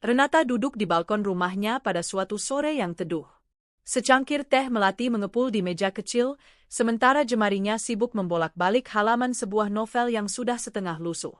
Renata duduk di balkon rumahnya pada suatu sore yang teduh. Secangkir teh melati mengepul di meja kecil, sementara jemarinya sibuk membolak-balik halaman sebuah novel yang sudah setengah lusuh.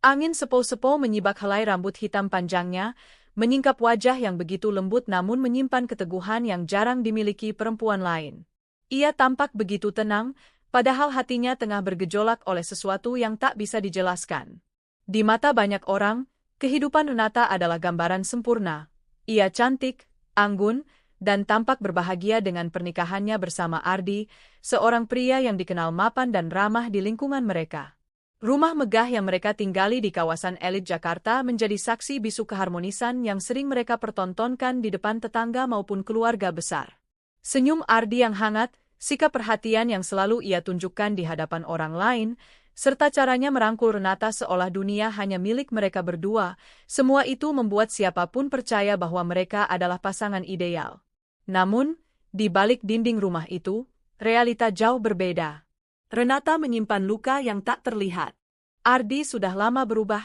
Angin sepo-sepo menyibak helai rambut hitam panjangnya, menyingkap wajah yang begitu lembut namun menyimpan keteguhan yang jarang dimiliki perempuan lain. Ia tampak begitu tenang, padahal hatinya tengah bergejolak oleh sesuatu yang tak bisa dijelaskan. Di mata banyak orang, kehidupan Renata adalah gambaran sempurna. Ia cantik, anggun, dan tampak berbahagia dengan pernikahannya bersama Ardi, seorang pria yang dikenal mapan dan ramah di lingkungan mereka. Rumah megah yang mereka tinggali di kawasan elit Jakarta menjadi saksi bisu keharmonisan yang sering mereka pertontonkan di depan tetangga maupun keluarga besar. Senyum Ardi yang hangat, sikap perhatian yang selalu ia tunjukkan di hadapan orang lain, serta caranya merangkul Renata seolah dunia hanya milik mereka berdua, semua itu membuat siapapun percaya bahwa mereka adalah pasangan ideal. Namun, di balik dinding rumah itu, realita jauh berbeda. Renata menyimpan luka yang tak terlihat. Ardi sudah lama berubah.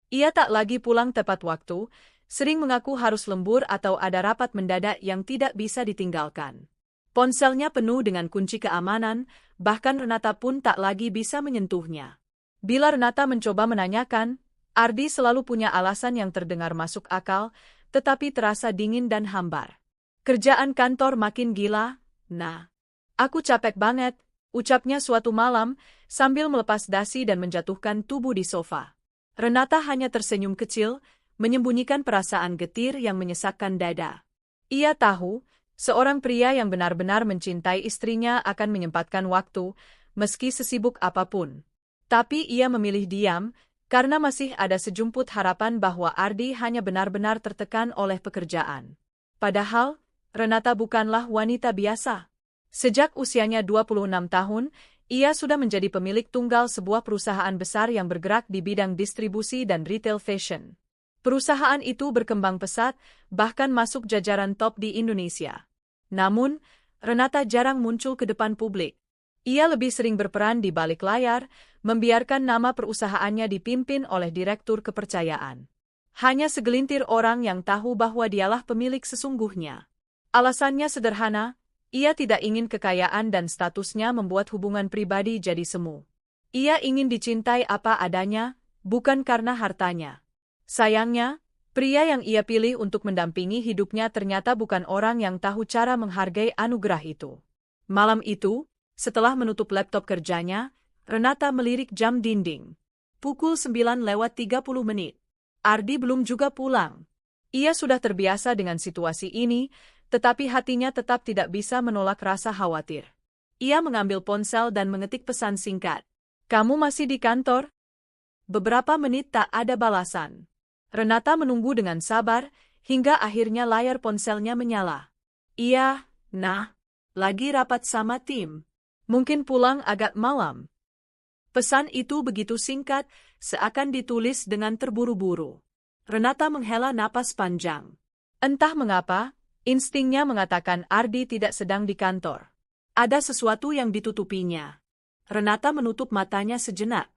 Ia tak lagi pulang tepat waktu, sering mengaku harus lembur atau ada rapat mendadak yang tidak bisa ditinggalkan. Ponselnya penuh dengan kunci keamanan, bahkan Renata pun tak lagi bisa menyentuhnya. Bila Renata mencoba menanyakan, Ardi selalu punya alasan yang terdengar masuk akal, tetapi terasa dingin dan hambar. Kerjaan kantor makin gila, nah. Aku capek banget, ucapnya suatu malam, sambil melepas dasi dan menjatuhkan tubuh di sofa. Renata hanya tersenyum kecil, menyembunyikan perasaan getir yang menyesakkan dada. Ia tahu, seorang pria yang benar-benar mencintai istrinya akan menyempatkan waktu, meski sesibuk apapun. Tapi ia memilih diam, karena masih ada sejumput harapan bahwa Ardi hanya benar-benar tertekan oleh pekerjaan. Padahal, Renata bukanlah wanita biasa. Sejak usianya 26 tahun, ia sudah menjadi pemilik tunggal sebuah perusahaan besar yang bergerak di bidang distribusi dan retail fashion. Perusahaan itu berkembang pesat, bahkan masuk jajaran top di Indonesia. Namun, Renata jarang muncul ke depan publik. Ia lebih sering berperan di balik layar, membiarkan nama perusahaannya dipimpin oleh direktur kepercayaan. Hanya segelintir orang yang tahu bahwa dialah pemilik sesungguhnya. Alasannya sederhana, ia tidak ingin kekayaan dan statusnya membuat hubungan pribadi jadi semu. Ia ingin dicintai apa adanya, bukan karena hartanya. Sayangnya, pria yang ia pilih untuk mendampingi hidupnya ternyata bukan orang yang tahu cara menghargai anugerah itu. Malam itu, setelah menutup laptop kerjanya, Renata melirik jam dinding. Pukul 9:30. Ardi belum juga pulang. Ia sudah terbiasa dengan situasi ini, tetapi hatinya tetap tidak bisa menolak rasa khawatir. Ia mengambil ponsel dan mengetik pesan singkat. "Kamu masih di kantor?" Beberapa menit tak ada balasan. Renata menunggu dengan sabar, hingga akhirnya layar ponselnya menyala. "Iya, nah, lagi rapat sama tim. Mungkin pulang agak malam." Pesan itu begitu singkat, seakan ditulis dengan terburu-buru. Renata menghela napas panjang. Entah mengapa, instingnya mengatakan Ardi tidak sedang di kantor. Ada sesuatu yang ditutupinya. Renata menutup matanya sejenak.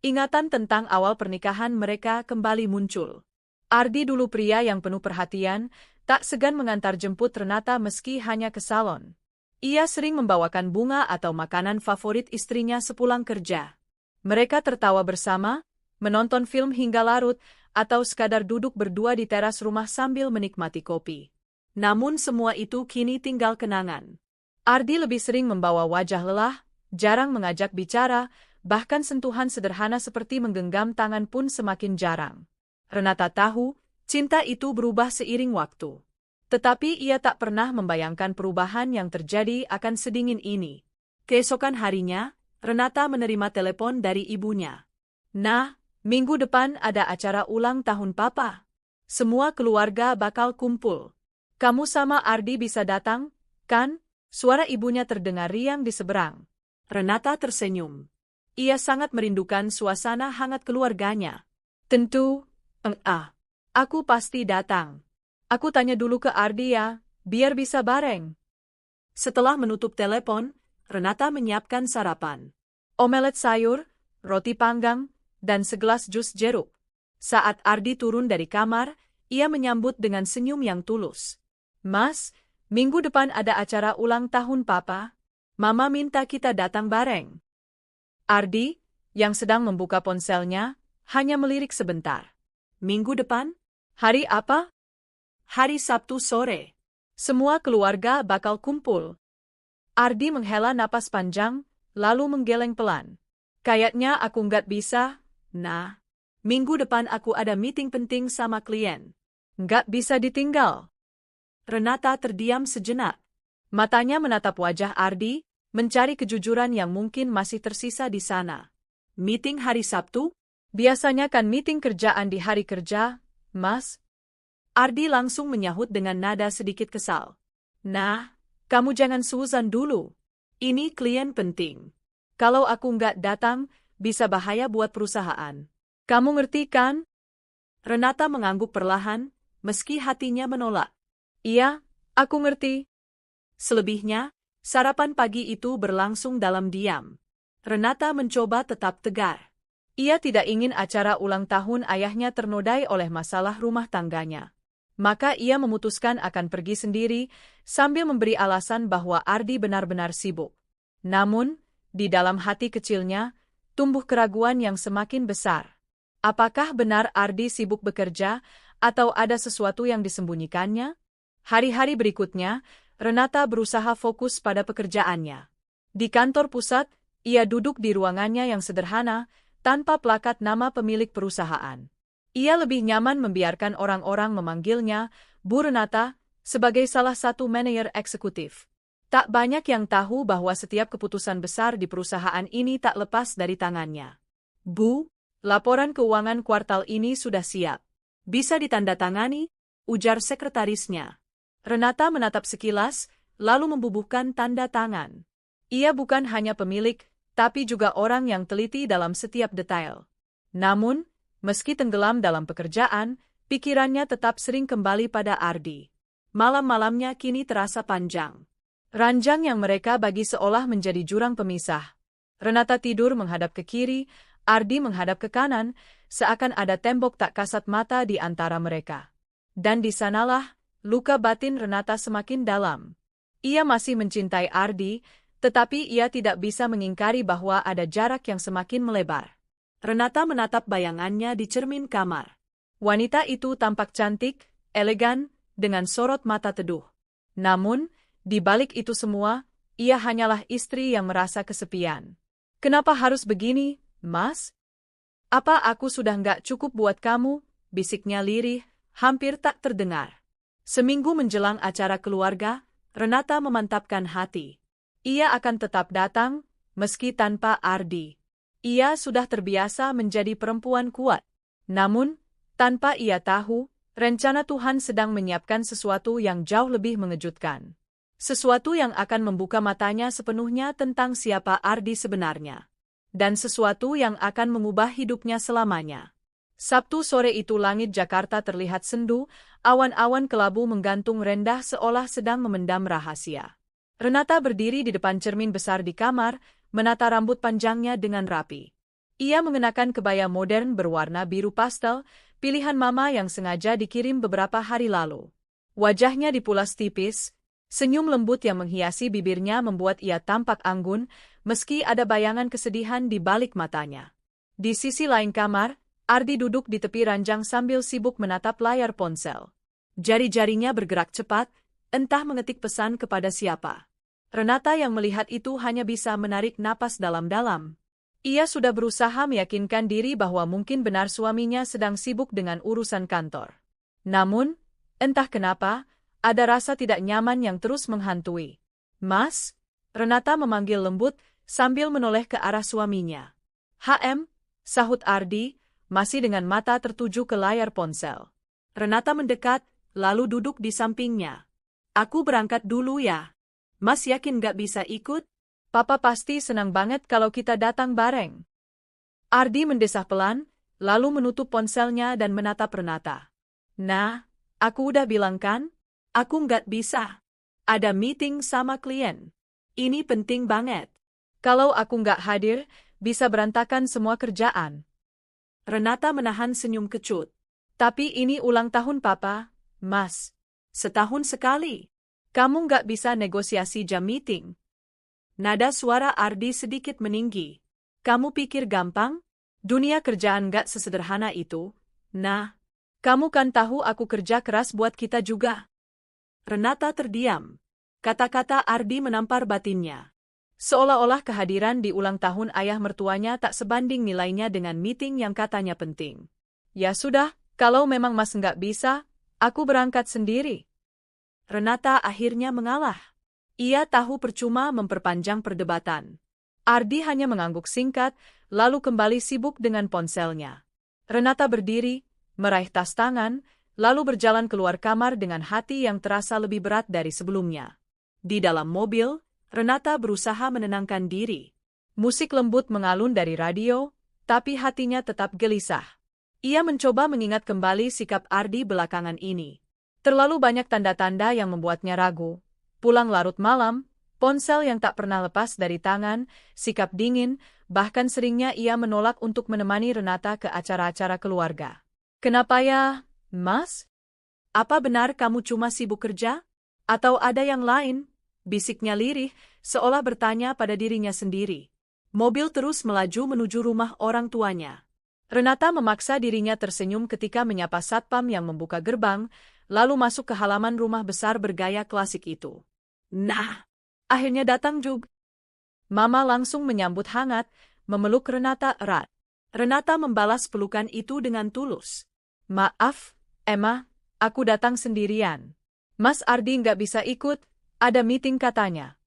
Ingatan tentang awal pernikahan mereka kembali muncul. Ardi dulu pria yang penuh perhatian, tak segan mengantar jemput Renata meski hanya ke salon. Ia sering membawakan bunga atau makanan favorit istrinya sepulang kerja. Mereka tertawa bersama, menonton film hingga larut, atau sekadar duduk berdua di teras rumah sambil menikmati kopi. Namun semua itu kini tinggal kenangan. Ardi lebih sering membawa wajah lelah, jarang mengajak bicara, bahkan sentuhan sederhana seperti menggenggam tangan pun semakin jarang. Renata tahu, cinta itu berubah seiring waktu. Tetapi ia tak pernah membayangkan perubahan yang terjadi akan sedingin ini. Keesokan harinya, Renata menerima telepon dari ibunya. "Nah, minggu depan ada acara ulang tahun Papa. Semua keluarga bakal kumpul. Kamu sama Ardi bisa datang, kan?" Suara ibunya terdengar riang di seberang. Renata tersenyum. Ia sangat merindukan suasana hangat keluarganya. "Tentu, aku pasti datang. Aku tanya dulu ke Ardi ya, biar bisa bareng." Setelah menutup telepon, Renata menyiapkan sarapan. Omelet sayur, roti panggang, dan segelas jus jeruk. Saat Ardi turun dari kamar, Ia menyambut dengan senyum yang tulus. Mas, minggu depan ada acara ulang tahun Papa. Mama minta kita datang bareng. Ardi, yang sedang membuka ponselnya, hanya melirik sebentar. Minggu depan? Hari apa? Hari Sabtu sore. Semua keluarga bakal kumpul. Ardi menghela napas panjang, lalu menggeleng pelan. Kayaknya aku nggak bisa, nah. Minggu depan aku ada meeting penting sama klien. Nggak bisa ditinggal. Renata terdiam sejenak. Matanya menatap wajah Ardi, mencari kejujuran yang mungkin masih tersisa di sana. Meeting hari Sabtu? Biasanya kan meeting kerjaan di hari kerja, Mas? Ardi langsung menyahut dengan nada sedikit kesal. Nah, kamu jangan suzon dulu. Ini klien penting. Kalau aku nggak datang, bisa bahaya buat perusahaan. Kamu ngerti kan? Renata mengangguk perlahan, meski hatinya menolak. Iya, aku ngerti. Selebihnya, sarapan pagi itu berlangsung dalam diam. Renata mencoba tetap tegar. Ia tidak ingin acara ulang tahun ayahnya ternodai oleh masalah rumah tangganya. Maka ia memutuskan akan pergi sendiri, sambil memberi alasan bahwa Ardi benar-benar sibuk. Namun, di dalam hati kecilnya, tumbuh keraguan yang semakin besar. Apakah benar Ardi sibuk bekerja, atau ada sesuatu yang disembunyikannya? Hari-hari berikutnya, Renata berusaha fokus pada pekerjaannya. Di kantor pusat, ia duduk di ruangannya yang sederhana, tanpa plakat nama pemilik perusahaan. Ia lebih nyaman membiarkan orang-orang memanggilnya Bu Renata, sebagai salah satu manajer eksekutif. Tak banyak yang tahu bahwa setiap keputusan besar di perusahaan ini tak lepas dari tangannya. Bu, laporan keuangan kuartal ini sudah siap. Bisa ditandatangani, ujar sekretarisnya. Renata menatap sekilas, lalu membubuhkan tanda tangan. Ia bukan hanya pemilik, tapi juga orang yang teliti dalam setiap detail. Namun, meski tenggelam dalam pekerjaan, pikirannya tetap sering kembali pada Ardi. Malam-malamnya kini terasa panjang. Ranjang yang mereka bagi seolah menjadi jurang pemisah. Renata tidur menghadap ke kiri, Ardi menghadap ke kanan, seakan ada tembok tak kasat mata di antara mereka. Dan di sanalah, luka batin Renata semakin dalam. Ia masih mencintai Ardi, tetapi ia tidak bisa mengingkari bahwa ada jarak yang semakin melebar. Renata menatap bayangannya di cermin kamar. Wanita itu tampak cantik, elegan, dengan sorot mata teduh. Namun, di balik itu semua, ia hanyalah istri yang merasa kesepian. Kenapa harus begini, Mas? Apa aku sudah nggak cukup buat kamu? Bisiknya lirih, hampir tak terdengar. Seminggu menjelang acara keluarga, Renata memantapkan hati. Ia akan tetap datang, meski tanpa Ardi. Ia sudah terbiasa menjadi perempuan kuat. Namun, tanpa ia tahu, rencana Tuhan sedang menyiapkan sesuatu yang jauh lebih mengejutkan. Sesuatu yang akan membuka matanya sepenuhnya tentang siapa Ardi sebenarnya. Dan sesuatu yang akan mengubah hidupnya selamanya. Sabtu sore itu langit Jakarta terlihat sendu, awan-awan kelabu menggantung rendah seolah sedang memendam rahasia. Renata berdiri di depan cermin besar di kamar, menata rambut panjangnya dengan rapi. Ia mengenakan kebaya modern berwarna biru pastel, pilihan mama yang sengaja dikirim beberapa hari lalu. Wajahnya dipulas tipis, senyum lembut yang menghiasi bibirnya membuat ia tampak anggun, meski ada bayangan kesedihan di balik matanya. Di sisi lain kamar, Ardi duduk di tepi ranjang sambil sibuk menatap layar ponsel. Jari-jarinya bergerak cepat, entah mengetik pesan kepada siapa. Renata yang melihat itu hanya bisa menarik napas dalam-dalam. Ia sudah berusaha meyakinkan diri bahwa mungkin benar suaminya sedang sibuk dengan urusan kantor. Namun, entah kenapa, ada rasa tidak nyaman yang terus menghantui. Mas? Renata memanggil lembut, sambil menoleh ke arah suaminya. Sahut Ardi, masih dengan mata tertuju ke layar ponsel. Renata mendekat, lalu duduk di sampingnya. Aku berangkat dulu ya. Mas yakin gak bisa ikut? Papa pasti senang banget kalau kita datang bareng. Ardi mendesah pelan, lalu menutup ponselnya dan menatap Renata. Nah, aku udah bilang kan? Aku nggak bisa. Ada meeting sama klien. Ini penting banget. Kalau aku nggak hadir, bisa berantakan semua kerjaan. Renata menahan senyum kecut. Tapi ini ulang tahun Papa, Mas. Setahun sekali. Kamu nggak bisa negosiasi jam meeting. Nada suara Ardi sedikit meninggi. Kamu pikir gampang? Dunia kerjaan nggak sesederhana itu. Nah, kamu kan tahu aku kerja keras buat kita juga. Renata terdiam. Kata-kata Ardi menampar batinnya. Seolah-olah kehadiran di ulang tahun ayah mertuanya tak sebanding nilainya dengan meeting yang katanya penting. Ya sudah, kalau memang Mas nggak bisa, aku berangkat sendiri. Renata akhirnya mengalah. Ia tahu percuma memperpanjang perdebatan. Ardi hanya mengangguk singkat, lalu kembali sibuk dengan ponselnya. Renata berdiri, meraih tas tangan, lalu berjalan keluar kamar dengan hati yang terasa lebih berat dari sebelumnya. Di dalam mobil, Renata berusaha menenangkan diri. Musik lembut mengalun dari radio, tapi hatinya tetap gelisah. Ia mencoba mengingat kembali sikap Ardi belakangan ini. Terlalu banyak tanda-tanda yang membuatnya ragu. Pulang larut malam, ponsel yang tak pernah lepas dari tangan, sikap dingin, bahkan seringnya ia menolak untuk menemani Renata ke acara-acara keluarga. Kenapa ya, Mas? Apa benar kamu cuma sibuk kerja? Atau ada yang lain? Bisiknya lirih, seolah bertanya pada dirinya sendiri. Mobil terus melaju menuju rumah orang tuanya. Renata memaksa dirinya tersenyum ketika menyapa satpam yang membuka gerbang, lalu masuk ke halaman rumah besar bergaya klasik itu. Nah, akhirnya datang juga. Mama langsung menyambut hangat, memeluk Renata erat. Renata membalas pelukan itu dengan tulus. Maaf, Emma, aku datang sendirian. Mas Ardi nggak bisa ikut, ada meeting katanya.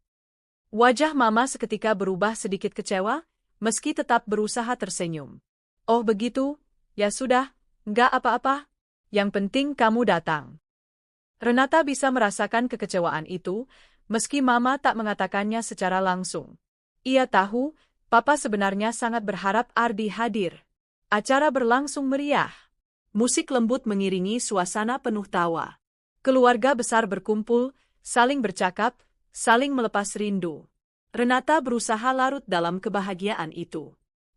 Wajah Mama seketika berubah sedikit kecewa, meski tetap berusaha tersenyum. Oh begitu, ya sudah, nggak apa-apa. Yang penting kamu datang. Renata bisa merasakan kekecewaan itu, meski Mama tak mengatakannya secara langsung. Ia tahu, Papa sebenarnya sangat berharap Ardi hadir. Acara berlangsung meriah. Musik lembut mengiringi suasana penuh tawa. Keluarga besar berkumpul, saling bercakap, saling melepas rindu. Renata berusaha larut dalam kebahagiaan itu.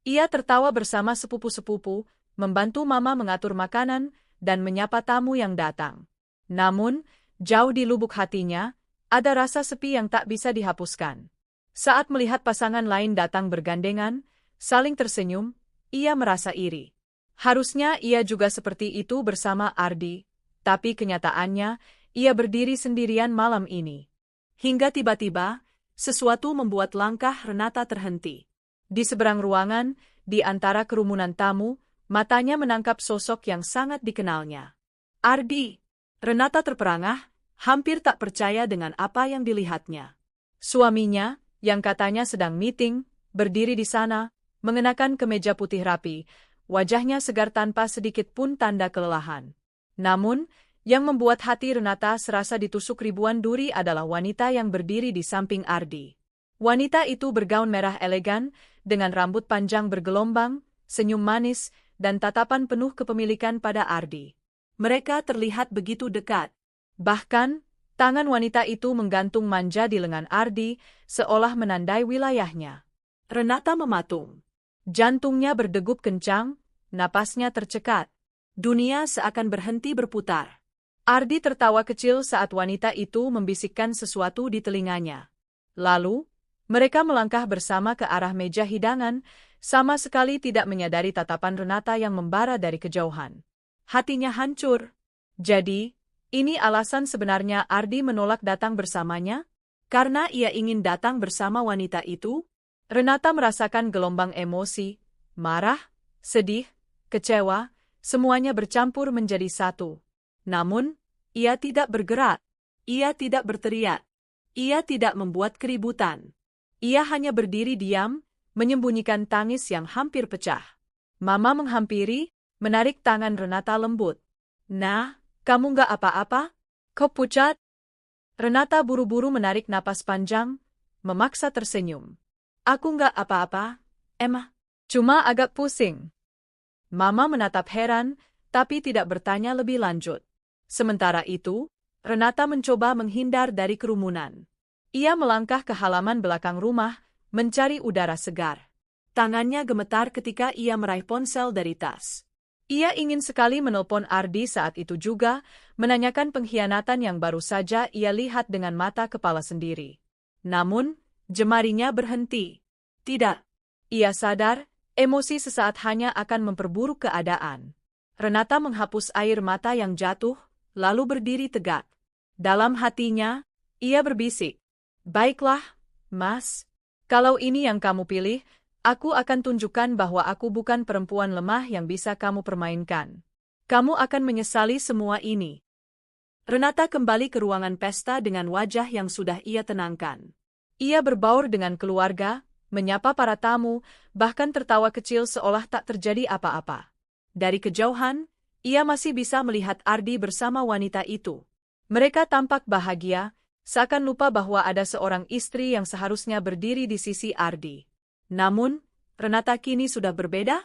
Ia tertawa bersama sepupu-sepupu, membantu Mama mengatur makanan, dan menyapa tamu yang datang. Namun, jauh di lubuk hatinya, ada rasa sepi yang tak bisa dihapuskan. Saat melihat pasangan lain datang bergandengan, saling tersenyum, ia merasa iri. Harusnya ia juga seperti itu bersama Ardi, tapi kenyataannya, ia berdiri sendirian malam ini. Hingga tiba-tiba, sesuatu membuat langkah Renata terhenti. Di seberang ruangan, di antara kerumunan tamu, matanya menangkap sosok yang sangat dikenalnya. Ardi. Renata terperangah, hampir tak percaya dengan apa yang dilihatnya. Suaminya, yang katanya sedang meeting, berdiri di sana, mengenakan kemeja putih rapi, wajahnya segar tanpa sedikit pun tanda kelelahan. Namun, yang membuat hati Renata serasa ditusuk ribuan duri adalah wanita yang berdiri di samping Ardi. Wanita itu bergaun merah elegan, dengan rambut panjang bergelombang, senyum manis, dan tatapan penuh kepemilikan pada Ardi. Mereka terlihat begitu dekat. Bahkan, tangan wanita itu menggantung manja di lengan Ardi, seolah menandai wilayahnya. Renata mematung. Jantungnya berdegup kencang, napasnya tercekat. Dunia seakan berhenti berputar. Ardi tertawa kecil saat wanita itu membisikkan sesuatu di telinganya. Lalu, mereka melangkah bersama ke arah meja hidangan, sama sekali tidak menyadari tatapan Renata yang membara dari kejauhan. Hatinya hancur. Jadi, ini alasan sebenarnya Ardi menolak datang bersamanya? Karena ia ingin datang bersama wanita itu? Renata merasakan gelombang emosi, marah, sedih, kecewa, semuanya bercampur menjadi satu. Namun, ia tidak bergerak. Ia tidak berteriak. Ia tidak membuat keributan. Ia hanya berdiri diam, menyembunyikan tangis yang hampir pecah. Mama menghampiri, menarik tangan Renata lembut. Nah, kamu nggak apa-apa? Kau pucat? Renata buru-buru menarik napas panjang, memaksa tersenyum. Aku nggak apa-apa, Emma. Cuma agak pusing. Mama menatap heran, tapi tidak bertanya lebih lanjut. Sementara itu, Renata mencoba menghindar dari kerumunan. Ia melangkah ke halaman belakang rumah, mencari udara segar. Tangannya gemetar ketika ia meraih ponsel dari tas. Ia ingin sekali menelpon Ardi saat itu juga, menanyakan pengkhianatan yang baru saja ia lihat dengan mata kepala sendiri. Namun, jemarinya berhenti. Tidak. Ia sadar, emosi sesaat hanya akan memperburuk keadaan. Renata menghapus air mata yang jatuh, lalu berdiri tegak. Dalam hatinya, ia berbisik. Baiklah, Mas. Kalau ini yang kamu pilih, aku akan tunjukkan bahwa aku bukan perempuan lemah yang bisa kamu permainkan. Kamu akan menyesali semua ini. Renata kembali ke ruangan pesta dengan wajah yang sudah ia tenangkan. Ia berbaur dengan keluarga, menyapa para tamu, bahkan tertawa kecil seolah tak terjadi apa-apa. Dari kejauhan, ia masih bisa melihat Ardi bersama wanita itu. Mereka tampak bahagia, seakan lupa bahwa ada seorang istri yang seharusnya berdiri di sisi Ardi. Namun, Renata kini sudah berbeda.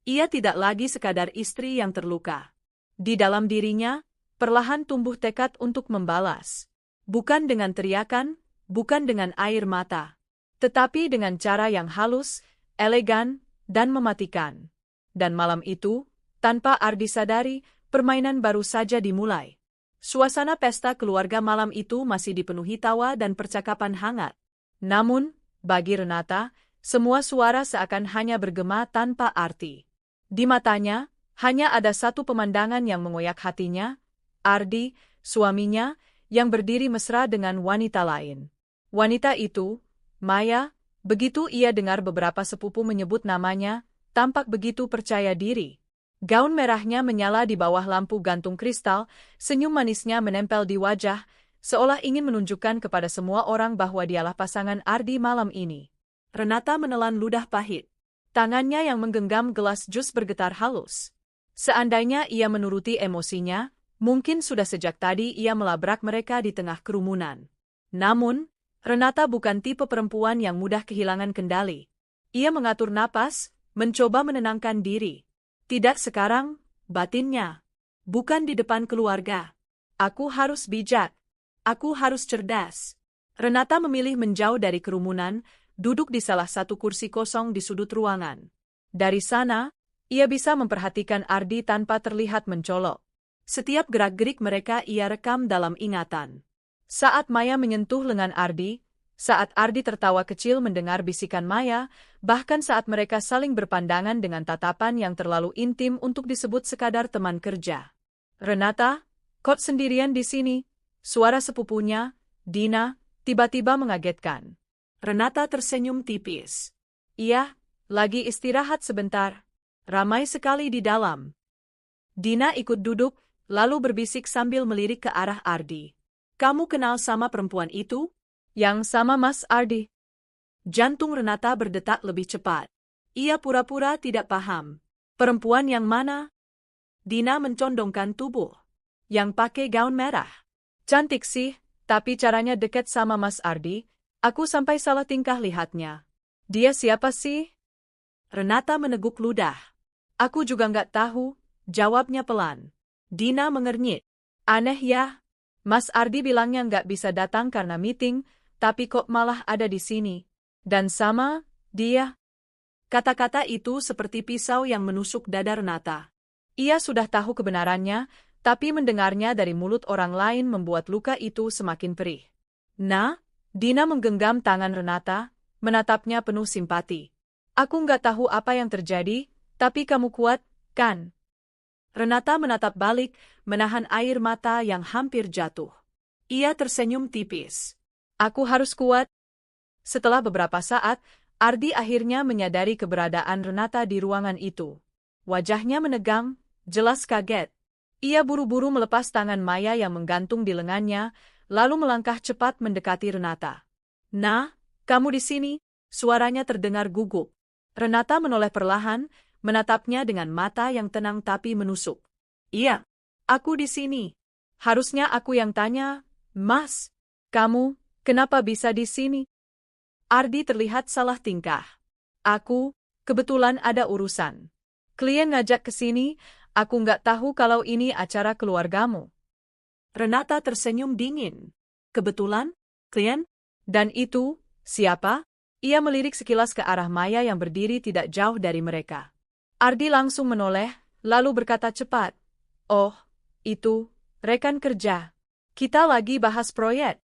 Ia tidak lagi sekadar istri yang terluka. Di dalam dirinya, perlahan tumbuh tekad untuk membalas. Bukan dengan teriakan, bukan dengan air mata, tetapi dengan cara yang halus, elegan, dan mematikan. Dan malam itu, tanpa Ardi sadari, permainan baru saja dimulai. Suasana pesta keluarga malam itu masih dipenuhi tawa dan percakapan hangat. Namun, bagi Renata, semua suara seakan hanya bergema tanpa arti. Di matanya, hanya ada satu pemandangan yang mengoyak hatinya, Ardi, suaminya, yang berdiri mesra dengan wanita lain. Wanita itu, Maya, begitu ia dengar beberapa sepupu menyebut namanya, tampak begitu percaya diri. Gaun merahnya menyala di bawah lampu gantung kristal, senyum manisnya menempel di wajah, seolah ingin menunjukkan kepada semua orang bahwa dialah pasangan Ardi malam ini. Renata menelan ludah pahit. Tangannya yang menggenggam gelas jus bergetar halus. Seandainya ia menuruti emosinya, mungkin sudah sejak tadi ia melabrak mereka di tengah kerumunan. Namun, Renata bukan tipe perempuan yang mudah kehilangan kendali. Ia mengatur napas, mencoba menenangkan diri. Tidak sekarang, batinnya. Bukan di depan keluarga. Aku harus bijak. Aku harus cerdas. Renata memilih menjauh dari kerumunan, duduk di salah satu kursi kosong di sudut ruangan. Dari sana, ia bisa memperhatikan Ardi tanpa terlihat mencolok. Setiap gerak-gerik mereka ia rekam dalam ingatan. Saat Maya menyentuh lengan Ardi, saat Ardi tertawa kecil mendengar bisikan Maya, bahkan saat mereka saling berpandangan dengan tatapan yang terlalu intim untuk disebut sekadar teman kerja. Renata, kok sendirian di sini? Suara sepupunya, Dina, tiba-tiba mengagetkan. Renata tersenyum tipis. Iya, lagi istirahat sebentar. Ramai sekali di dalam. Dina ikut duduk, lalu berbisik sambil melirik ke arah Ardi. Kamu kenal sama perempuan itu? Yang sama Mas Ardi. Jantung Renata berdetak lebih cepat. Ia pura-pura tidak paham. Perempuan yang mana? Dina mencondongkan tubuh. Yang pakai gaun merah. Cantik sih, tapi caranya dekat sama Mas Ardi, aku sampai salah tingkah lihatnya. Dia siapa sih? Renata meneguk ludah. Aku juga nggak tahu, jawabnya pelan. Dina mengernyit. Aneh ya. Mas Ardi bilangnya nggak bisa datang karena meeting, tapi kok malah ada di sini. Dan sama, dia. Kata-kata itu seperti pisau yang menusuk dada Renata. Ia sudah tahu kebenarannya, tapi mendengarnya dari mulut orang lain membuat luka itu semakin perih. Nah, Dina menggenggam tangan Renata, menatapnya penuh simpati. Aku nggak tahu apa yang terjadi, tapi kamu kuat, kan? Renata menatap balik, menahan air mata yang hampir jatuh. Ia tersenyum tipis. Aku harus kuat. Setelah beberapa saat, Ardi akhirnya menyadari keberadaan Renata di ruangan itu. Wajahnya menegang, jelas kaget. Ia buru-buru melepas tangan Maya yang menggantung di lengannya, lalu melangkah cepat mendekati Renata. Nah, kamu di sini? Suaranya terdengar gugup. Renata menoleh perlahan, menatapnya dengan mata yang tenang tapi menusuk. Iya, aku di sini. Harusnya aku yang tanya, Mas, kamu, kenapa bisa di sini? Ardi terlihat salah tingkah. Aku, kebetulan ada urusan. Klien ngajak ke sini, aku nggak tahu kalau ini acara keluargamu. Renata tersenyum dingin. Kebetulan, klien? Dan itu, siapa? Ia melirik sekilas ke arah Maya yang berdiri tidak jauh dari mereka. Ardi langsung menoleh, lalu berkata cepat, "Oh, itu, rekan kerja. Kita lagi bahas proyek."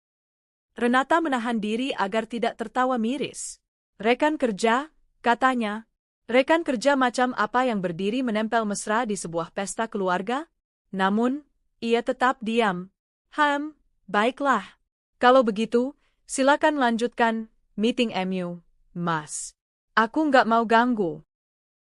Renata menahan diri agar tidak tertawa miris. "Rekan kerja," katanya. Rekan kerja macam apa yang berdiri menempel mesra di sebuah pesta keluarga? Namun, ia tetap diam. Baiklah. Kalau begitu, silakan lanjutkan meeting MU, Mas. Aku nggak mau ganggu."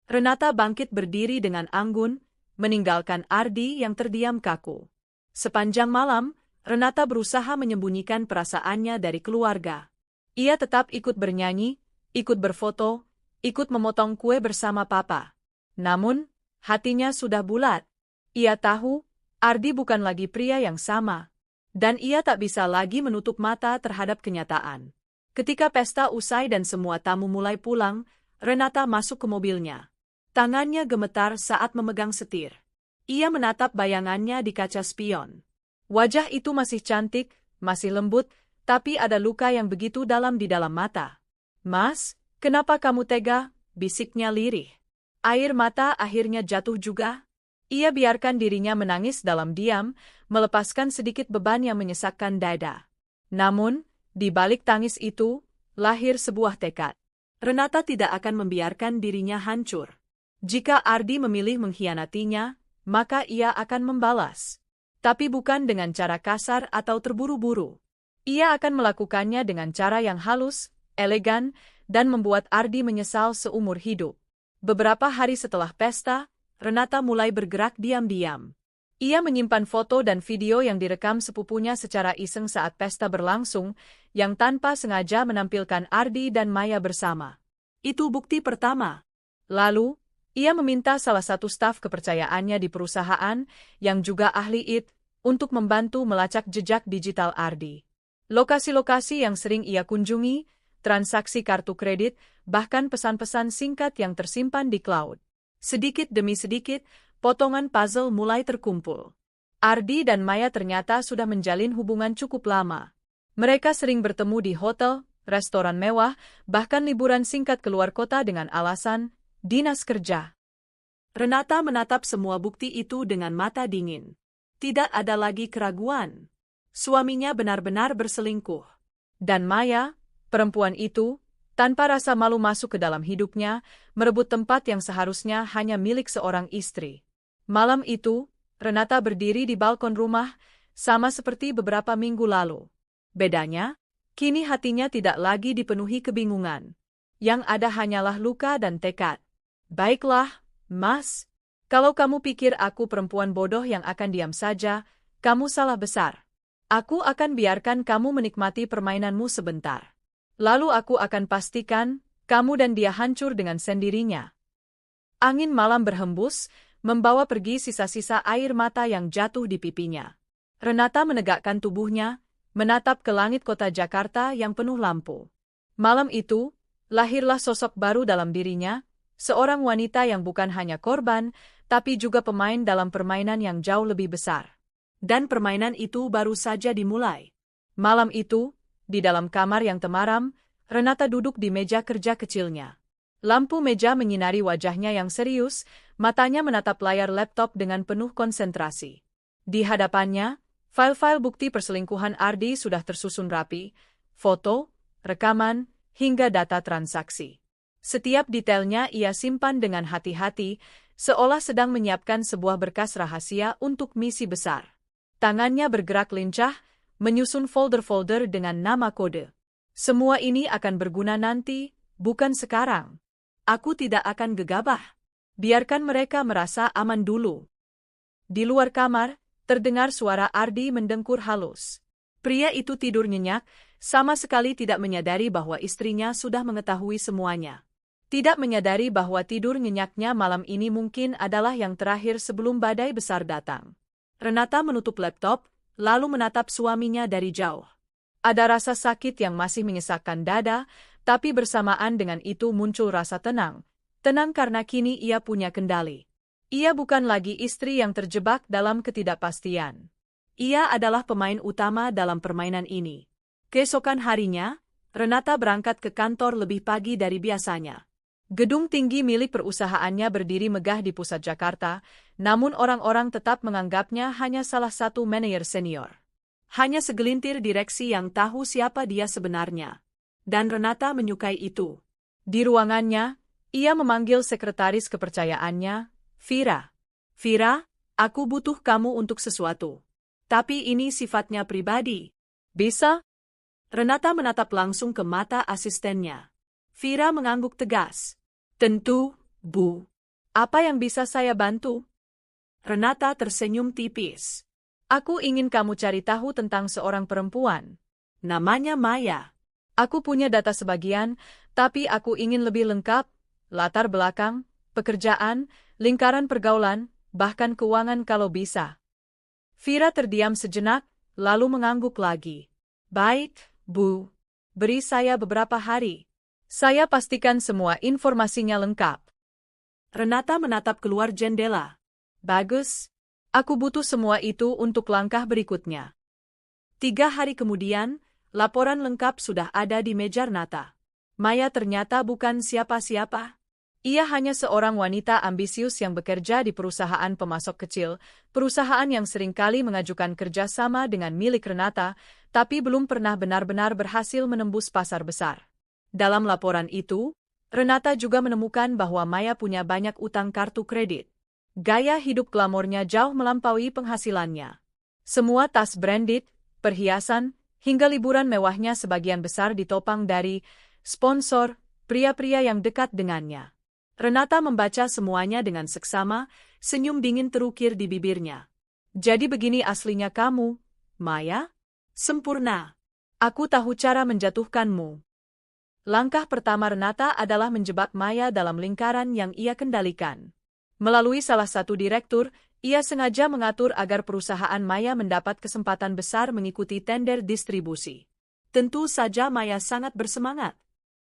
Renata bangkit berdiri dengan anggun, meninggalkan Ardi yang terdiam kaku. Sepanjang malam, Renata berusaha menyembunyikan perasaannya dari keluarga. Ia tetap ikut bernyanyi, ikut berfoto, ikut memotong kue bersama papa. Namun, hatinya sudah bulat. Ia tahu, Ardi bukan lagi pria yang sama. Dan ia tak bisa lagi menutup mata terhadap kenyataan. Ketika pesta usai dan semua tamu mulai pulang, Renata masuk ke mobilnya. Tangannya gemetar saat memegang setir. Ia menatap bayangannya di kaca spion. Wajah itu masih cantik, masih lembut, tapi ada luka yang begitu dalam di dalam mata. "Mas, kenapa kamu tega?" bisiknya lirih. Air mata akhirnya jatuh juga. Ia biarkan dirinya menangis dalam diam, melepaskan sedikit beban yang menyesakkan dada. Namun, di balik tangis itu, lahir sebuah tekad. Renata tidak akan membiarkan dirinya hancur. Jika Ardi memilih mengkhianatinya, maka ia akan membalas. Tapi bukan dengan cara kasar atau terburu-buru. Ia akan melakukannya dengan cara yang halus, elegan, dan membuat Ardi menyesal seumur hidup. Beberapa hari setelah pesta, Renata mulai bergerak diam-diam. Ia menyimpan foto dan video yang direkam sepupunya secara iseng saat pesta berlangsung, yang tanpa sengaja menampilkan Ardi dan Maya bersama. Itu bukti pertama. Lalu, ia meminta salah satu staf kepercayaannya di perusahaan, yang juga ahli IT, untuk membantu melacak jejak digital Ardi. Lokasi-lokasi yang sering ia kunjungi, transaksi kartu kredit, bahkan pesan-pesan singkat yang tersimpan di cloud. Sedikit demi sedikit, potongan puzzle mulai terkumpul. Ardi dan Maya ternyata sudah menjalin hubungan cukup lama. Mereka sering bertemu di hotel, restoran mewah, bahkan liburan singkat keluar kota dengan alasan dinas kerja. Renata menatap semua bukti itu dengan mata dingin. Tidak ada lagi keraguan. Suaminya benar-benar berselingkuh. Dan Maya, perempuan itu, tanpa rasa malu masuk ke dalam hidupnya, merebut tempat yang seharusnya hanya milik seorang istri. Malam itu, Renata berdiri di balkon rumah, sama seperti beberapa minggu lalu. Bedanya, kini hatinya tidak lagi dipenuhi kebingungan. Yang ada hanyalah luka dan tekad. "Baiklah, Mas. Kalau kamu pikir aku perempuan bodoh yang akan diam saja, kamu salah besar. Aku akan biarkan kamu menikmati permainanmu sebentar. Lalu aku akan pastikan, kamu dan dia hancur dengan sendirinya." Angin malam berhembus, membawa pergi sisa-sisa air mata yang jatuh di pipinya. Renata menegakkan tubuhnya, menatap ke langit kota Jakarta yang penuh lampu. Malam itu, lahirlah sosok baru dalam dirinya, seorang wanita yang bukan hanya korban, tapi juga pemain dalam permainan yang jauh lebih besar. Dan permainan itu baru saja dimulai. Malam itu, di dalam kamar yang temaram, Renata duduk di meja kerja kecilnya. Lampu meja menyinari wajahnya yang serius, matanya menatap layar laptop dengan penuh konsentrasi. Di hadapannya, file-file bukti perselingkuhan Ardi sudah tersusun rapi, foto, rekaman, hingga data transaksi. Setiap detailnya ia simpan dengan hati-hati, seolah sedang menyiapkan sebuah berkas rahasia untuk misi besar. Tangannya bergerak lincah, menyusun folder-folder dengan nama kode. "Semua ini akan berguna nanti, bukan sekarang. Aku tidak akan gegabah. Biarkan mereka merasa aman dulu." Di luar kamar, terdengar suara Ardi mendengkur halus. Pria itu tidur nyenyak, sama sekali tidak menyadari bahwa istrinya sudah mengetahui semuanya. Tidak menyadari bahwa tidur nyenyaknya malam ini mungkin adalah yang terakhir sebelum badai besar datang. Renata menutup laptop, lalu menatap suaminya dari jauh. Ada rasa sakit yang masih menyesakkan dada, tapi bersamaan dengan itu muncul rasa tenang. Tenang karena kini ia punya kendali. Ia bukan lagi istri yang terjebak dalam ketidakpastian. Ia adalah pemain utama dalam permainan ini. Keesokan harinya, Renata berangkat ke kantor lebih pagi dari biasanya. Gedung tinggi milik perusahaannya berdiri megah di pusat Jakarta, namun orang-orang tetap menganggapnya hanya salah satu manajer senior. Hanya segelintir direksi yang tahu siapa dia sebenarnya. Dan Renata menyukai itu. Di ruangannya, ia memanggil sekretaris kepercayaannya, Vira. Vira, aku butuh kamu untuk sesuatu. Tapi ini sifatnya pribadi. Bisa? Renata menatap langsung ke mata asistennya. Vira mengangguk tegas. Tentu, Bu. Apa yang bisa saya bantu? Renata tersenyum tipis. Aku ingin kamu cari tahu tentang seorang perempuan. Namanya Maya. Aku punya data sebagian, tapi aku ingin lebih lengkap. Latar belakang, pekerjaan, lingkaran pergaulan, bahkan keuangan kalau bisa. Vira terdiam sejenak, lalu mengangguk lagi. Baik, Bu. Beri saya beberapa hari. Saya pastikan semua informasinya lengkap. Renata menatap keluar jendela. Bagus. Aku butuh semua itu untuk langkah berikutnya. 3 hari kemudian, laporan lengkap sudah ada di meja Renata. Maya ternyata bukan siapa-siapa. Ia hanya seorang wanita ambisius yang bekerja di perusahaan pemasok kecil, perusahaan yang seringkali mengajukan kerjasama dengan milik Renata, tapi belum pernah benar-benar berhasil menembus pasar besar. Dalam laporan itu, Renata juga menemukan bahwa Maya punya banyak utang kartu kredit. Gaya hidup glamornya jauh melampaui penghasilannya. Semua tas branded, perhiasan, hingga liburan mewahnya sebagian besar ditopang dari sponsor, pria-pria yang dekat dengannya. Renata membaca semuanya dengan seksama, senyum dingin terukir di bibirnya. Jadi begini aslinya kamu, Maya? Sempurna. Aku tahu cara menjatuhkanmu. Langkah pertama Renata adalah menjebak Maya dalam lingkaran yang ia kendalikan. Melalui salah satu direktur, ia sengaja mengatur agar perusahaan Maya mendapat kesempatan besar mengikuti tender distribusi. Tentu saja Maya sangat bersemangat.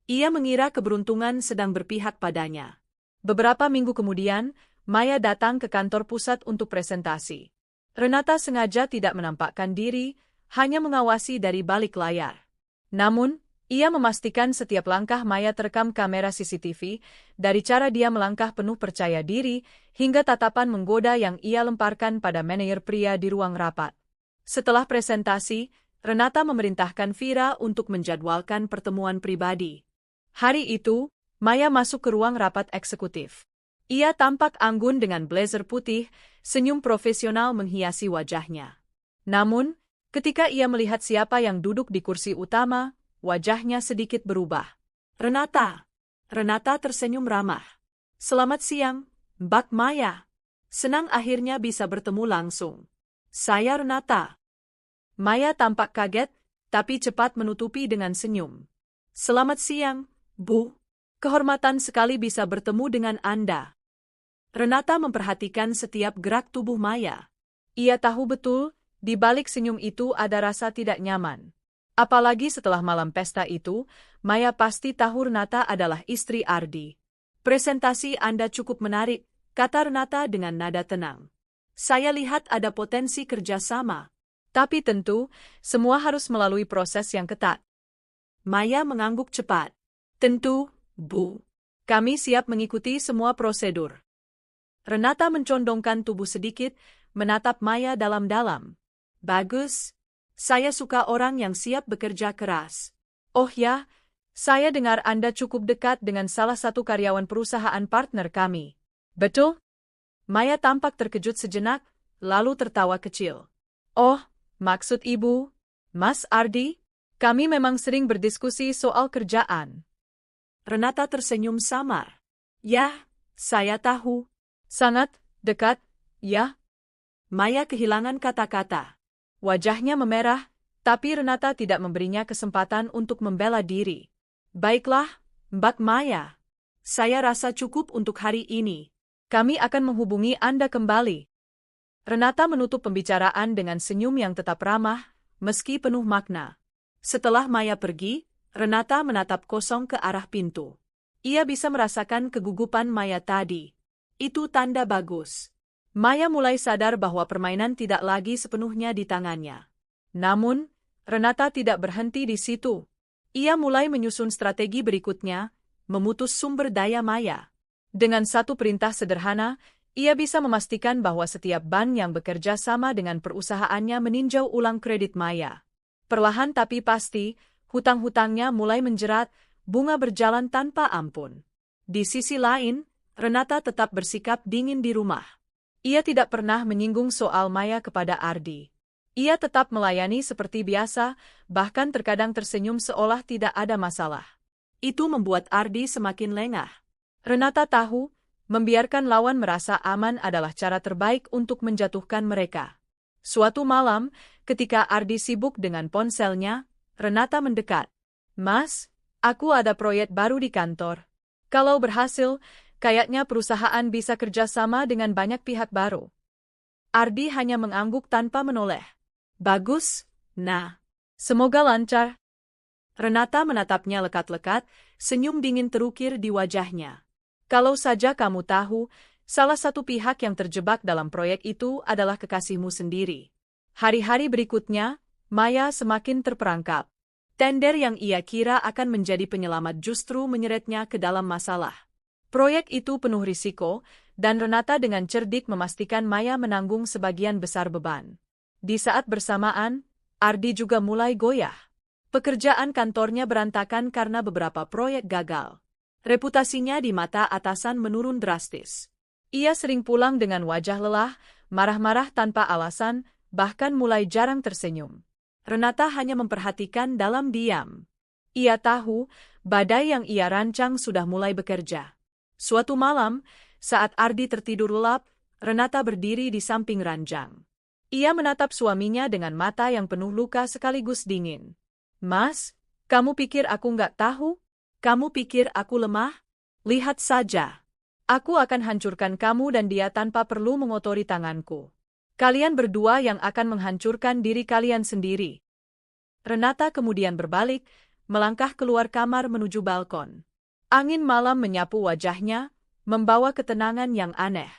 Ia mengira keberuntungan sedang berpihak padanya. Beberapa minggu kemudian, Maya datang ke kantor pusat untuk presentasi. Renata sengaja tidak menampakkan diri, hanya mengawasi dari balik layar. Namun, ia memastikan setiap langkah Maya terekam kamera CCTV, dari cara dia melangkah penuh percaya diri, hingga tatapan menggoda yang ia lemparkan pada manajer pria di ruang rapat. Setelah presentasi, Renata memerintahkan Vira untuk menjadwalkan pertemuan pribadi. Hari itu, Maya masuk ke ruang rapat eksekutif. Ia tampak anggun dengan blazer putih, senyum profesional menghiasi wajahnya. Namun, ketika ia melihat siapa yang duduk di kursi utama, wajahnya sedikit berubah. Renata. Renata tersenyum ramah. Selamat siang, Mbak Maya. Senang akhirnya bisa bertemu langsung. Saya Renata. Maya tampak kaget, tapi cepat menutupi dengan senyum. Selamat siang, Bu. Kehormatan sekali bisa bertemu dengan Anda. Renata memperhatikan setiap gerak tubuh Maya. Ia tahu betul, di balik senyum itu ada rasa tidak nyaman. Apalagi setelah malam pesta itu, Maya pasti tahu Renata adalah istri Ardi. Presentasi Anda cukup menarik, kata Renata dengan nada tenang. Saya lihat ada potensi kerjasama. Tapi tentu, semua harus melalui proses yang ketat. Maya mengangguk cepat. Tentu, Bu. Kami siap mengikuti semua prosedur. Renata mencondongkan tubuh sedikit, menatap Maya dalam-dalam. Bagus. Saya suka orang yang siap bekerja keras. Oh ya, saya dengar Anda cukup dekat dengan salah satu karyawan perusahaan partner kami. Betul? Maya tampak terkejut sejenak, lalu tertawa kecil. Oh, maksud Ibu, Mas Ardi? Kami memang sering berdiskusi soal kerjaan. Renata tersenyum samar. Ya, saya tahu. Sangat dekat, ya? Maya kehilangan kata-kata. Wajahnya memerah, tapi Renata tidak memberinya kesempatan untuk membela diri. Baiklah, Mbak Maya. Saya rasa cukup untuk hari ini. Kami akan menghubungi Anda kembali. Renata menutup pembicaraan dengan senyum yang tetap ramah, meski penuh makna. Setelah Maya pergi, Renata menatap kosong ke arah pintu. Ia bisa merasakan kegugupan Maya tadi. Itu tanda bagus. Maya mulai sadar bahwa permainan tidak lagi sepenuhnya di tangannya. Namun, Renata tidak berhenti di situ. Ia mulai menyusun strategi berikutnya, memutus sumber daya Maya. Dengan satu perintah sederhana, ia bisa memastikan bahwa setiap bank yang bekerja sama dengan perusahaannya meninjau ulang kredit Maya. Perlahan tapi pasti, hutang-hutangnya mulai menjerat, bunga berjalan tanpa ampun. Di sisi lain, Renata tetap bersikap dingin di rumah. Ia tidak pernah menyinggung soal Maya kepada Ardi. Ia tetap melayani seperti biasa, bahkan terkadang tersenyum seolah tidak ada masalah. Itu membuat Ardi semakin lengah. Renata tahu, membiarkan lawan merasa aman adalah cara terbaik untuk menjatuhkan mereka. Suatu malam, ketika Ardi sibuk dengan ponselnya, Renata mendekat. "Mas, aku ada proyek baru di kantor. Kalau berhasil, kayaknya perusahaan bisa kerjasama dengan banyak pihak baru." Ardi hanya mengangguk tanpa menoleh. "Bagus, nah. Semoga lancar." Renata menatapnya lekat-lekat, senyum dingin terukir di wajahnya. "Kalau saja kamu tahu, salah satu pihak yang terjebak dalam proyek itu adalah kekasihmu sendiri." Hari-hari berikutnya, Maya semakin terperangkap. Tender yang ia kira akan menjadi penyelamat justru menyeretnya ke dalam masalah. Proyek itu penuh risiko, dan Renata dengan cerdik memastikan Maya menanggung sebagian besar beban. Di saat bersamaan, Ardi juga mulai goyah. Pekerjaan kantornya berantakan karena beberapa proyek gagal. Reputasinya di mata atasan menurun drastis. Ia sering pulang dengan wajah lelah, marah-marah tanpa alasan, bahkan mulai jarang tersenyum. Renata hanya memperhatikan dalam diam. Ia tahu, badai yang ia rancang sudah mulai bekerja. Suatu malam, saat Ardi tertidur lelap, Renata berdiri di samping ranjang. Ia menatap suaminya dengan mata yang penuh luka sekaligus dingin. "Mas, kamu pikir aku nggak tahu? Kamu pikir aku lemah? Lihat saja. Aku akan hancurkan kamu dan dia tanpa perlu mengotori tanganku. Kalian berdua yang akan menghancurkan diri kalian sendiri." Renata kemudian berbalik, melangkah keluar kamar menuju balkon. Angin malam menyapu wajahnya, membawa ketenangan yang aneh.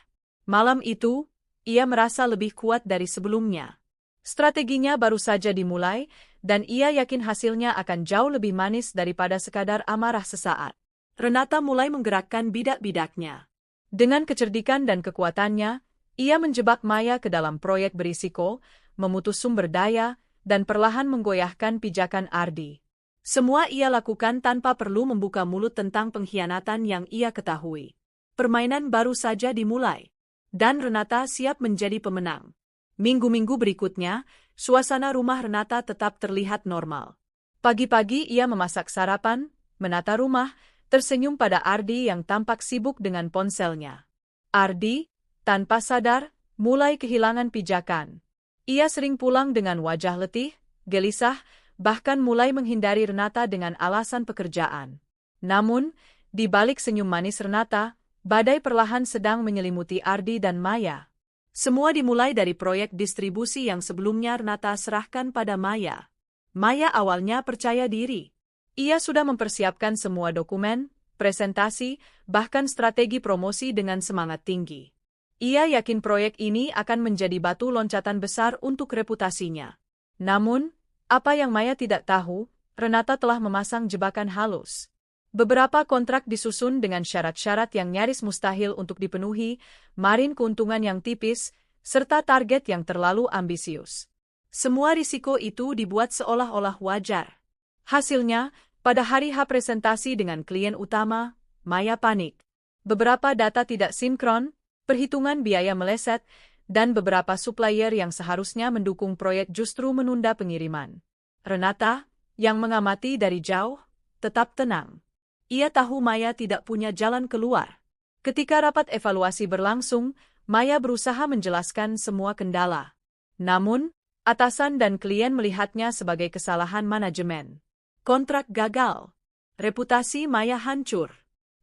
Malam itu, ia merasa lebih kuat dari sebelumnya. Strateginya baru saja dimulai, dan ia yakin hasilnya akan jauh lebih manis daripada sekadar amarah sesaat. Renata mulai menggerakkan bidak-bidaknya. Dengan kecerdikan dan kekuatannya, ia menjebak Maya ke dalam proyek berisiko, memutus sumber daya, dan perlahan menggoyahkan pijakan Ardi. Semua ia lakukan tanpa perlu membuka mulut tentang pengkhianatan yang ia ketahui. Permainan baru saja dimulai, dan Renata siap menjadi pemenang. Minggu-minggu berikutnya, suasana rumah Renata tetap terlihat normal. Pagi-pagi ia memasak sarapan, menata rumah, tersenyum pada Ardi yang tampak sibuk dengan ponselnya. Ardi, tanpa sadar, mulai kehilangan pijakan. Ia sering pulang dengan wajah letih, gelisah, bahkan mulai menghindari Renata dengan alasan pekerjaan. Namun, di balik senyum manis Renata, badai perlahan sedang menyelimuti Ardi dan Maya. Semua dimulai dari proyek distribusi yang sebelumnya Renata serahkan pada Maya. Maya awalnya percaya diri. Ia sudah mempersiapkan semua dokumen, presentasi, bahkan strategi promosi dengan semangat tinggi. Ia yakin proyek ini akan menjadi batu loncatan besar untuk reputasinya. Namun, apa yang Maya tidak tahu, Renata telah memasang jebakan halus. Beberapa kontrak disusun dengan syarat-syarat yang nyaris mustahil untuk dipenuhi, margin keuntungan yang tipis, serta target yang terlalu ambisius. Semua risiko itu dibuat seolah-olah wajar. Hasilnya, pada hari H presentasi dengan klien utama, Maya panik. Beberapa data tidak sinkron, perhitungan biaya meleset, dan beberapa supplier yang seharusnya mendukung proyek justru menunda pengiriman. Renata, yang mengamati dari jauh, tetap tenang. Ia tahu Maya tidak punya jalan keluar. Ketika rapat evaluasi berlangsung, Maya berusaha menjelaskan semua kendala. Namun, atasan dan klien melihatnya sebagai kesalahan manajemen. Kontrak gagal. Reputasi Maya hancur.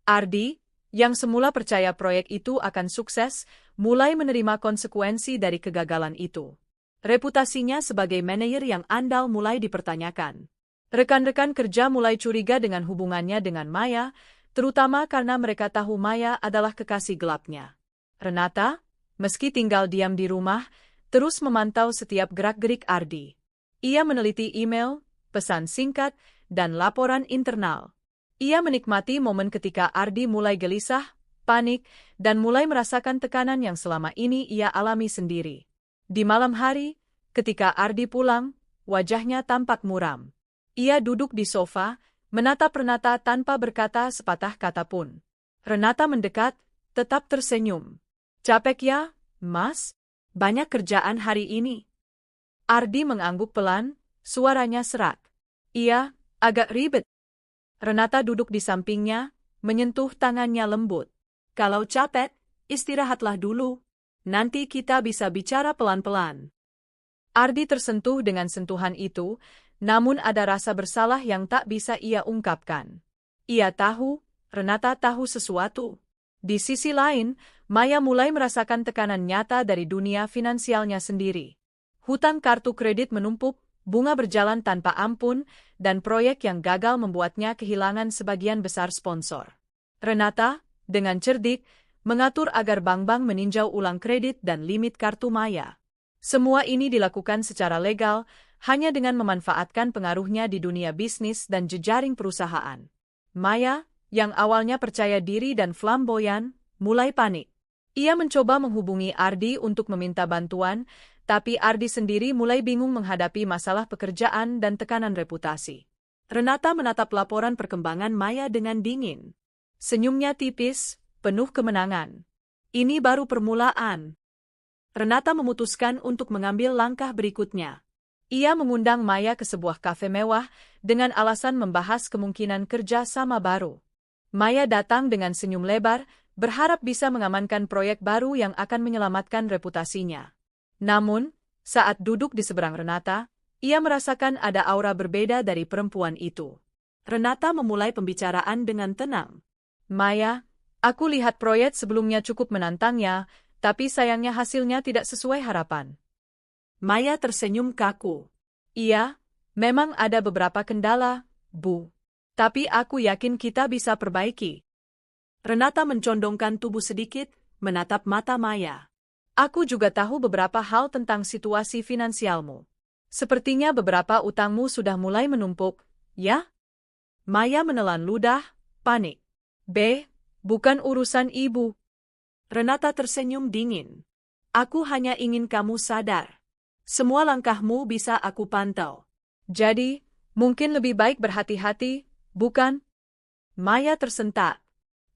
Ardi, yang semula percaya proyek itu akan sukses, mulai menerima konsekuensi dari kegagalan itu. Reputasinya sebagai manajer yang andal mulai dipertanyakan. Rekan-rekan kerja mulai curiga dengan hubungannya dengan Maya, terutama karena mereka tahu Maya adalah kekasih gelapnya. Renata, meski tinggal diam di rumah, terus memantau setiap gerak-gerik Ardi. Ia meneliti email, pesan singkat, dan laporan internal. Ia menikmati momen ketika Ardi mulai gelisah, panik, dan mulai merasakan tekanan yang selama ini ia alami sendiri. Di malam hari, ketika Ardi pulang, wajahnya tampak muram. Ia duduk di sofa, menatap Renata tanpa berkata sepatah kata pun. Renata mendekat, tetap tersenyum. "Capek ya, Mas? Banyak kerjaan hari ini." Ardi mengangguk pelan, suaranya serak. "Iya, agak ribet." Renata duduk di sampingnya, menyentuh tangannya lembut. "Kalau capek, istirahatlah dulu. Nanti kita bisa bicara pelan-pelan." Ardi tersentuh dengan sentuhan itu, namun ada rasa bersalah yang tak bisa ia ungkapkan. Ia tahu, Renata tahu sesuatu. Di sisi lain, Maya mulai merasakan tekanan nyata dari dunia finansialnya sendiri. Hutang kartu kredit menumpuk, bunga berjalan tanpa ampun, dan proyek yang gagal membuatnya kehilangan sebagian besar sponsor. Renata, dengan cerdik, mengatur agar bank-bank meninjau ulang kredit dan limit kartu Maya. Semua ini dilakukan secara legal, hanya dengan memanfaatkan pengaruhnya di dunia bisnis dan jejaring perusahaan. Maya, yang awalnya percaya diri dan flamboyan, mulai panik. Ia mencoba menghubungi Ardi untuk meminta bantuan, tapi Ardi sendiri mulai bingung menghadapi masalah pekerjaan dan tekanan reputasi. Renata menatap laporan perkembangan Maya dengan dingin. Senyumnya tipis, penuh kemenangan. Ini baru permulaan. Renata memutuskan untuk mengambil langkah berikutnya. Ia mengundang Maya ke sebuah kafe mewah dengan alasan membahas kemungkinan kerja sama baru. Maya datang dengan senyum lebar, berharap bisa mengamankan proyek baru yang akan menyelamatkan reputasinya. Namun, saat duduk di seberang Renata, ia merasakan ada aura berbeda dari perempuan itu. Renata memulai pembicaraan dengan tenang. "Maya, aku lihat proyek sebelumnya cukup menantangnya, tapi sayangnya hasilnya tidak sesuai harapan." Maya tersenyum kaku. "Iya, memang ada beberapa kendala, Bu. Tapi aku yakin kita bisa perbaiki." Renata mencondongkan tubuh sedikit, menatap mata Maya. "Aku juga tahu beberapa hal tentang situasi finansialmu. Sepertinya beberapa utangmu sudah mulai menumpuk, ya?" Maya menelan ludah, panik. Bukan urusan ibu." Renata tersenyum dingin. "Aku hanya ingin kamu sadar. Semua langkahmu bisa aku pantau. Jadi, mungkin lebih baik berhati-hati, bukan?" Maya tersentak.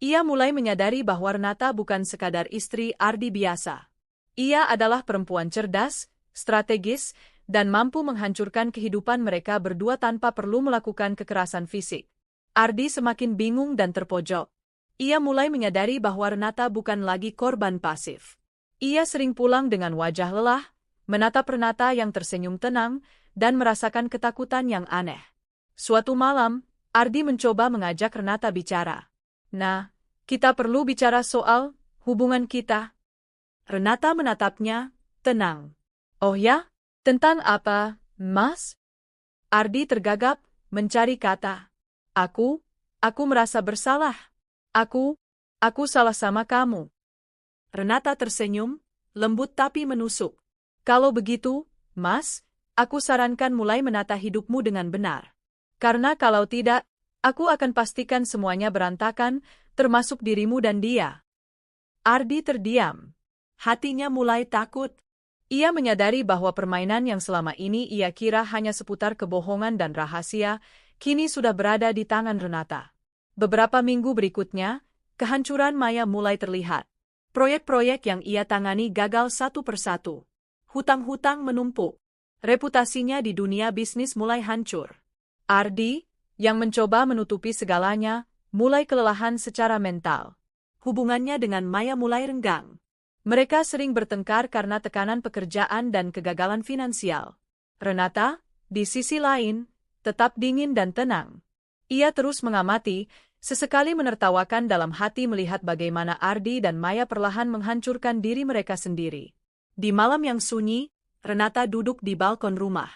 Ia mulai menyadari bahwa Renata bukan sekadar istri Ardi biasa. Ia adalah perempuan cerdas, strategis, dan mampu menghancurkan kehidupan mereka berdua tanpa perlu melakukan kekerasan fisik. Ardi semakin bingung dan terpojok. Ia mulai menyadari bahwa Renata bukan lagi korban pasif. Ia sering pulang dengan wajah lelah, menatap Renata yang tersenyum tenang, dan merasakan ketakutan yang aneh. Suatu malam, Ardi mencoba mengajak Renata bicara. "Nah, kita perlu bicara soal hubungan kita." Renata menatapnya, tenang. "Oh ya? Tentang apa, Mas?" Ardi tergagap, mencari kata. Aku merasa bersalah. Aku salah sama kamu." Renata tersenyum, lembut tapi menusuk. "Kalau begitu, Mas, aku sarankan mulai menata hidupmu dengan benar. Karena kalau tidak, aku akan pastikan semuanya berantakan, termasuk dirimu dan dia." Ardi terdiam. Hatinya mulai takut. Ia menyadari bahwa permainan yang selama ini ia kira hanya seputar kebohongan dan rahasia, kini sudah berada di tangan Renata. Beberapa minggu berikutnya, kehancuran Maya mulai terlihat. Proyek-proyek yang ia tangani gagal satu persatu. Hutang-hutang menumpuk. Reputasinya di dunia bisnis mulai hancur. Ardi, yang mencoba menutupi segalanya, mulai kelelahan secara mental. Hubungannya dengan Maya mulai renggang. Mereka sering bertengkar karena tekanan pekerjaan dan kegagalan finansial. Renata, di sisi lain, tetap dingin dan tenang. Ia terus mengamati, sesekali menertawakan dalam hati melihat bagaimana Ardi dan Maya perlahan menghancurkan diri mereka sendiri. Di malam yang sunyi, Renata duduk di balkon rumah.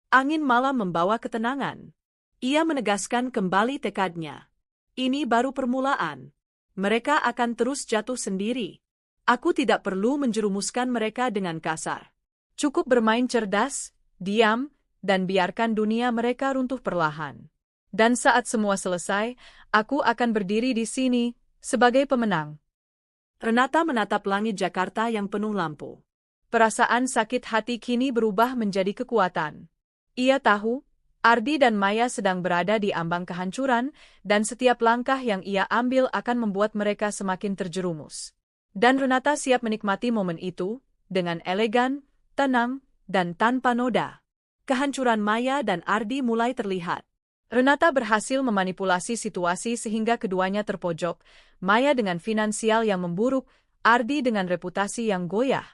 Angin malam membawa ketenangan. Ia menegaskan kembali tekadnya. Ini baru permulaan. Mereka akan terus jatuh sendiri. Aku tidak perlu menjerumuskan mereka dengan kasar. Cukup bermain cerdas, diam, dan biarkan dunia mereka runtuh perlahan. Dan saat semua selesai, aku akan berdiri di sini sebagai pemenang. Renata menatap langit Jakarta yang penuh lampu. Perasaan sakit hati kini berubah menjadi kekuatan. Ia tahu, Ardi dan Maya sedang berada di ambang kehancuran, dan setiap langkah yang ia ambil akan membuat mereka semakin terjerumus. Dan Renata siap menikmati momen itu, dengan elegan, tenang, dan tanpa noda. Kehancuran Maya dan Ardi mulai terlihat. Renata berhasil memanipulasi situasi sehingga keduanya terpojok, Maya dengan finansial yang memburuk, Ardi dengan reputasi yang goyah.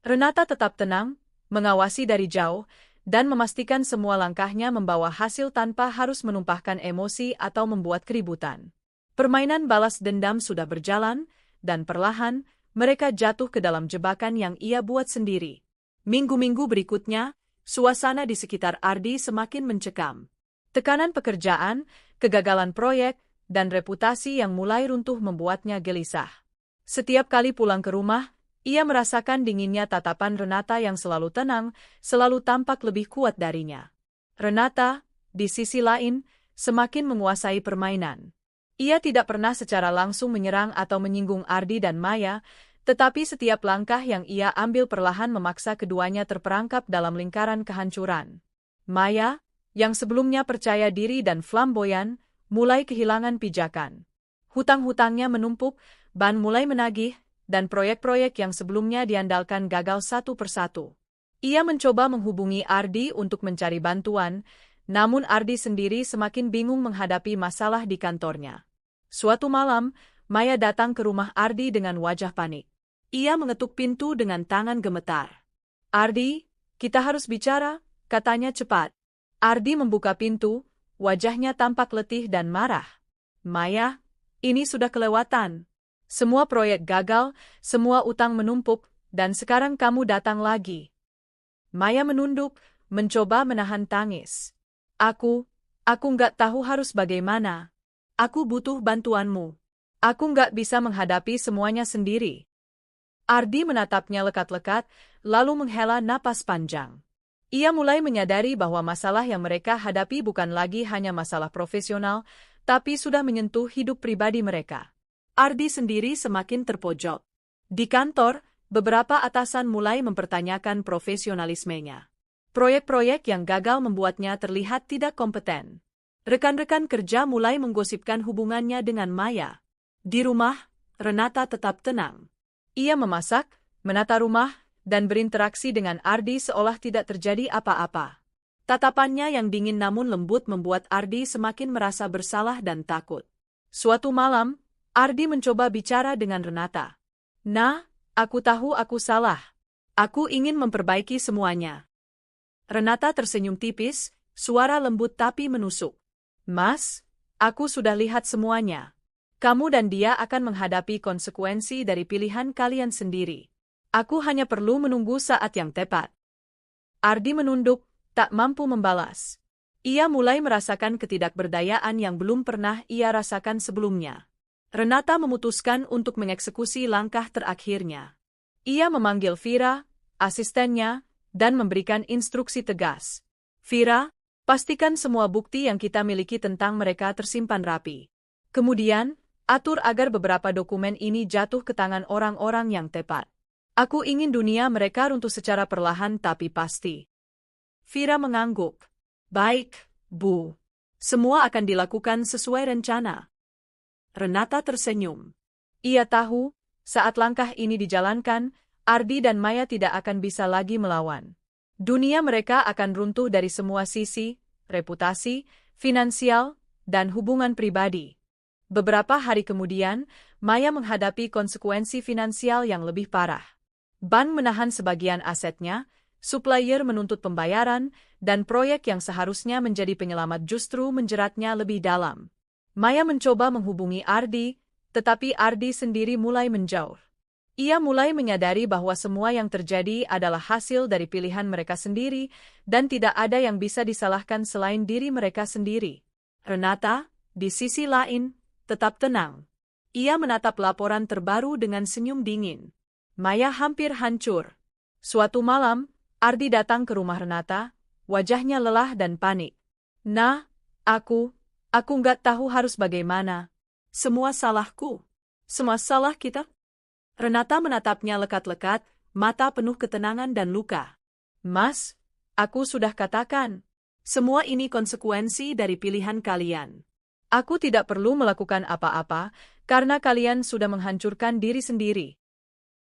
Renata tetap tenang, mengawasi dari jauh, dan memastikan semua langkahnya membawa hasil tanpa harus menumpahkan emosi atau membuat keributan. Permainan balas dendam sudah berjalan, dan perlahan, mereka jatuh ke dalam jebakan yang ia buat sendiri. Minggu-minggu berikutnya, suasana di sekitar Ardi semakin mencekam. Tekanan pekerjaan, kegagalan proyek, dan reputasi yang mulai runtuh membuatnya gelisah. Setiap kali pulang ke rumah, ia merasakan dinginnya tatapan Renata yang selalu tenang, selalu tampak lebih kuat darinya. Renata, di sisi lain, semakin menguasai permainan. Ia tidak pernah secara langsung menyerang atau menyinggung Ardi dan Maya, tetapi setiap langkah yang ia ambil perlahan memaksa keduanya terperangkap dalam lingkaran kehancuran. Maya, yang sebelumnya percaya diri dan flamboyan, mulai kehilangan pijakan. Hutang-hutangnya menumpuk, Ban mulai menagih, dan proyek-proyek yang sebelumnya diandalkan gagal satu persatu. Ia mencoba menghubungi Ardi untuk mencari bantuan, namun Ardi sendiri semakin bingung menghadapi masalah di kantornya. Suatu malam, Maya datang ke rumah Ardi dengan wajah panik. Ia mengetuk pintu dengan tangan gemetar. "Ardi, kita harus bicara," katanya cepat. Ardi membuka pintu, wajahnya tampak letih dan marah. "Maya, ini sudah kelewatan. Semua proyek gagal, semua utang menumpuk, dan sekarang kamu datang lagi." Maya menunduk, mencoba menahan tangis. Aku nggak tahu harus bagaimana. Aku butuh bantuanmu. Aku nggak bisa menghadapi semuanya sendiri." Ardi menatapnya lekat-lekat, lalu menghela napas panjang. Ia mulai menyadari bahwa masalah yang mereka hadapi bukan lagi hanya masalah profesional, tapi sudah menyentuh hidup pribadi mereka. Ardi sendiri semakin terpojok. Di kantor, beberapa atasan mulai mempertanyakan profesionalismenya. Proyek-proyek yang gagal membuatnya terlihat tidak kompeten. Rekan-rekan kerja mulai menggosipkan hubungannya dengan Maya. Di rumah, Renata tetap tenang. Ia memasak, menata rumah, dan berinteraksi dengan Ardi seolah tidak terjadi apa-apa. Tatapannya yang dingin namun lembut membuat Ardi semakin merasa bersalah dan takut. Suatu malam, Ardi mencoba bicara dengan Renata. "Nah, aku tahu aku salah. Aku ingin memperbaiki semuanya." Renata tersenyum tipis, suara lembut tapi menusuk. "Mas, aku sudah lihat semuanya. Kamu dan dia akan menghadapi konsekuensi dari pilihan kalian sendiri. Aku hanya perlu menunggu saat yang tepat." Ardi menunduk, tak mampu membalas. Ia mulai merasakan ketidakberdayaan yang belum pernah ia rasakan sebelumnya. Renata memutuskan untuk mengeksekusi langkah terakhirnya. Ia memanggil Vira, asistennya, dan memberikan instruksi tegas. "Vira, pastikan semua bukti yang kita miliki tentang mereka tersimpan rapi. Kemudian, atur agar beberapa dokumen ini jatuh ke tangan orang-orang yang tepat. Aku ingin dunia mereka runtuh secara perlahan tapi pasti." Vira mengangguk. "Baik, Bu. Semua akan dilakukan sesuai rencana." Renata tersenyum. Ia tahu, saat langkah ini dijalankan, Ardi dan Maya tidak akan bisa lagi melawan. Dunia mereka akan runtuh dari semua sisi, reputasi, finansial, dan hubungan pribadi. Beberapa hari kemudian, Maya menghadapi konsekuensi finansial yang lebih parah. Bank menahan sebagian asetnya, supplier menuntut pembayaran, dan proyek yang seharusnya menjadi penyelamat justru menjeratnya lebih dalam. Maya mencoba menghubungi Ardi, tetapi Ardi sendiri mulai menjauh. Ia mulai menyadari bahwa semua yang terjadi adalah hasil dari pilihan mereka sendiri, dan tidak ada yang bisa disalahkan selain diri mereka sendiri. Renata, di sisi lain, tetap tenang. Ia menatap laporan terbaru dengan senyum dingin. Maya hampir hancur. Suatu malam, Ardi datang ke rumah Renata, wajahnya lelah dan panik. "Nah, aku Aku nggak tahu harus bagaimana. Semua salahku. Semua salah kita. Renata menatapnya lekat-lekat, mata penuh ketenangan dan luka. Mas, aku sudah katakan. Semua ini konsekuensi dari pilihan kalian. Aku tidak perlu melakukan apa-apa, karena kalian sudah menghancurkan diri sendiri.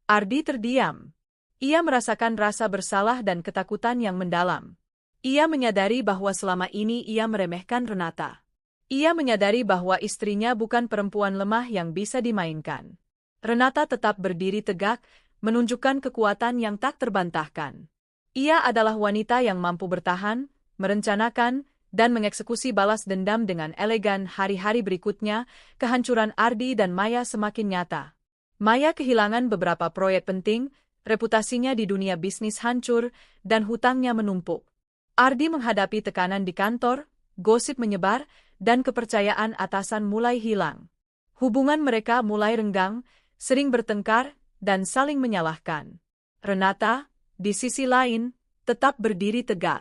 Ardi terdiam. Ia merasakan rasa bersalah dan ketakutan yang mendalam. Ia menyadari bahwa selama ini ia meremehkan Renata. Ia menyadari bahwa istrinya bukan perempuan lemah yang bisa dimainkan. Renata tetap berdiri tegak, menunjukkan kekuatan yang tak terbantahkan. Ia adalah wanita yang mampu bertahan, merencanakan, dan mengeksekusi balas dendam dengan elegan. Hari-hari berikutnya, kehancuran Ardi dan Maya semakin nyata. Maya kehilangan beberapa proyek penting, reputasinya di dunia bisnis hancur, dan hutangnya menumpuk. Ardi menghadapi tekanan di kantor, gosip menyebar, dan kepercayaan atasan mulai hilang. Hubungan mereka mulai renggang, sering bertengkar, dan saling menyalahkan. Renata, di sisi lain, tetap berdiri tegak.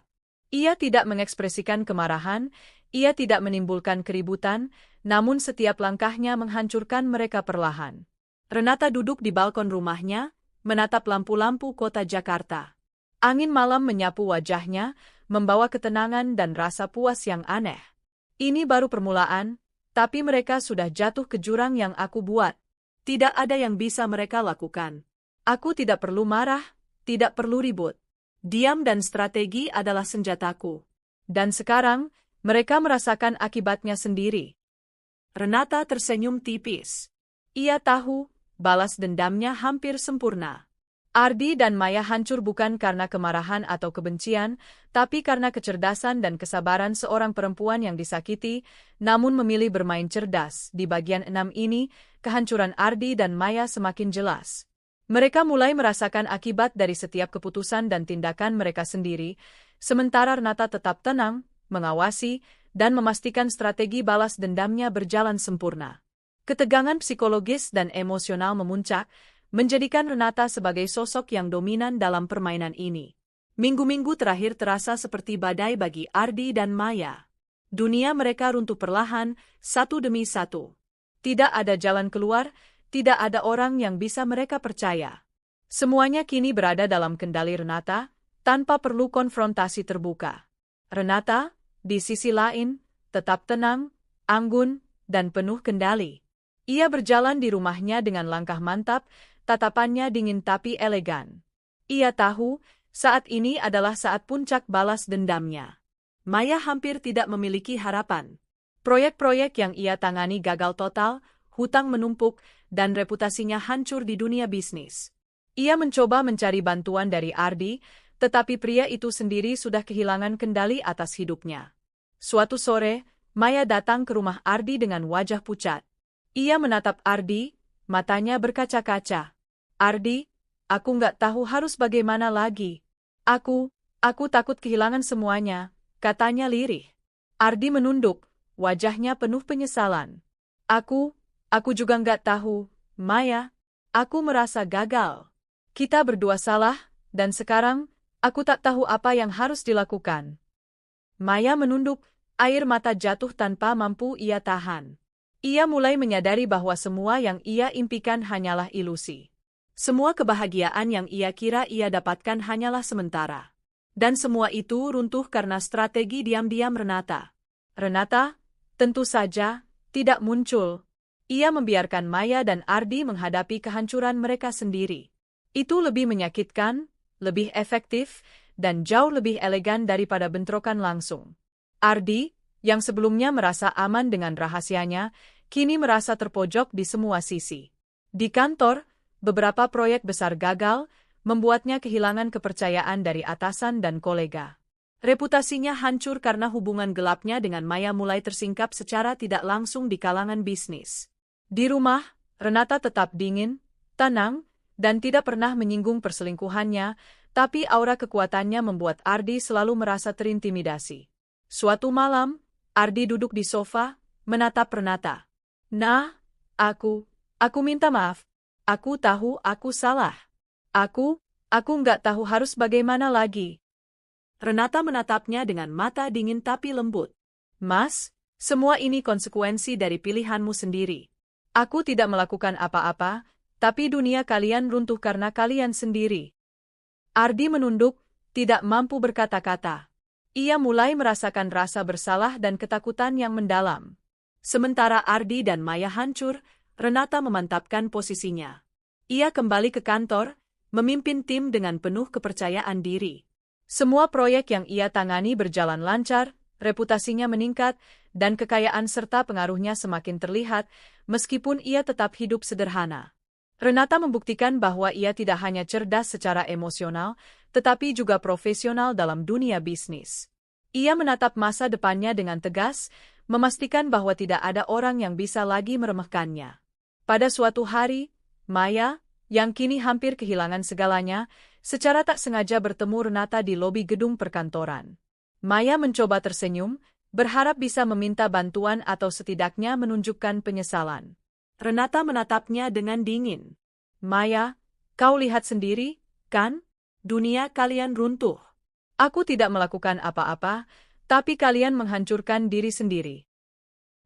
Ia tidak mengekspresikan kemarahan, ia tidak menimbulkan keributan, namun setiap langkahnya menghancurkan mereka perlahan. Renata duduk di balkon rumahnya, menatap lampu-lampu kota Jakarta. Angin malam menyapu wajahnya, membawa ketenangan dan rasa puas yang aneh. Ini baru permulaan, tapi mereka sudah jatuh ke jurang yang aku buat. Tidak ada yang bisa mereka lakukan. Aku tidak perlu marah, tidak perlu ribut. Diam dan strategi adalah senjataku. Dan sekarang, mereka merasakan akibatnya sendiri. Renata tersenyum tipis. Ia tahu, balas dendamnya hampir sempurna. Ardi dan Maya hancur bukan karena kemarahan atau kebencian, tapi karena kecerdasan dan kesabaran seorang perempuan yang disakiti, namun memilih bermain cerdas. Di bagian 6 ini, kehancuran Ardi dan Maya semakin jelas. Mereka mulai merasakan akibat dari setiap keputusan dan tindakan mereka sendiri, sementara Renata tetap tenang, mengawasi, dan memastikan strategi balas dendamnya berjalan sempurna. Ketegangan psikologis dan emosional memuncak, menjadikan Renata sebagai sosok yang dominan dalam permainan ini. Minggu-minggu terakhir terasa seperti badai bagi Ardi dan Maya. Dunia mereka runtuh perlahan, satu demi satu. Tidak ada jalan keluar, tidak ada orang yang bisa mereka percaya. Semuanya kini berada dalam kendali Renata, tanpa perlu konfrontasi terbuka. Renata, di sisi lain, tetap tenang, anggun, dan penuh kendali. Ia berjalan di rumahnya dengan langkah mantap, tatapannya dingin tapi elegan. Ia tahu, saat ini adalah saat puncak balas dendamnya. Maya hampir tidak memiliki harapan. Proyek-proyek yang ia tangani gagal total, hutang menumpuk, dan reputasinya hancur di dunia bisnis. Ia mencoba mencari bantuan dari Ardi, tetapi pria itu sendiri sudah kehilangan kendali atas hidupnya. Suatu sore, Maya datang ke rumah Ardi dengan wajah pucat. Ia menatap Ardi, matanya berkaca-kaca. Ardi, aku nggak tahu harus bagaimana lagi. Aku takut kehilangan semuanya, katanya lirih. Ardi menunduk, wajahnya penuh penyesalan. Aku juga nggak tahu, Maya. Aku merasa gagal. Kita berdua salah, dan sekarang, aku tak tahu apa yang harus dilakukan. Maya menunduk, air mata jatuh tanpa mampu ia tahan. Ia mulai menyadari bahwa semua yang ia impikan hanyalah ilusi. Semua kebahagiaan yang ia kira ia dapatkan hanyalah sementara. Dan semua itu runtuh karena strategi diam-diam Renata. Renata, tentu saja, tidak muncul. Ia membiarkan Maya dan Ardi menghadapi kehancuran mereka sendiri. Itu lebih menyakitkan, lebih efektif, dan jauh lebih elegan daripada bentrokan langsung. Ardi, yang sebelumnya merasa aman dengan rahasianya, kini merasa terpojok di semua sisi. Di kantor, beberapa proyek besar gagal, membuatnya kehilangan kepercayaan dari atasan dan kolega. Reputasinya hancur karena hubungan gelapnya dengan Maya mulai tersingkap secara tidak langsung di kalangan bisnis. Di rumah, Renata tetap dingin, tenang, dan tidak pernah menyinggung perselingkuhannya, tapi aura kekuatannya membuat Ardi selalu merasa terintimidasi. Suatu malam, Ardi duduk di sofa, menatap Renata. Nah, aku minta maaf. Aku tahu aku salah. Aku nggak tahu harus bagaimana lagi. Renata menatapnya dengan mata dingin tapi lembut. Mas, Semua ini konsekuensi dari pilihanmu sendiri. Aku tidak melakukan apa-apa, tapi dunia kalian runtuh karena kalian sendiri. Ardi menunduk, tidak mampu berkata-kata. Ia mulai merasakan rasa bersalah dan ketakutan yang mendalam. Sementara Ardi dan Maya hancur, Renata memantapkan posisinya. Ia kembali ke kantor, memimpin tim dengan penuh kepercayaan diri. Semua proyek yang ia tangani berjalan lancar, reputasinya meningkat, dan kekayaan serta pengaruhnya semakin terlihat, meskipun ia tetap hidup sederhana. Renata membuktikan bahwa ia tidak hanya cerdas secara emosional, tetapi juga profesional dalam dunia bisnis. Ia menatap masa depannya dengan tegas, memastikan bahwa tidak ada orang yang bisa lagi meremehkannya. Pada suatu hari, Maya, yang kini hampir kehilangan segalanya, secara tak sengaja bertemu Renata di lobi gedung perkantoran. Maya mencoba tersenyum, berharap bisa meminta bantuan atau setidaknya menunjukkan penyesalan. Renata menatapnya dengan dingin. Maya, kau lihat sendiri, kan? Dunia kalian runtuh. Aku tidak melakukan apa-apa, tapi kalian menghancurkan diri sendiri.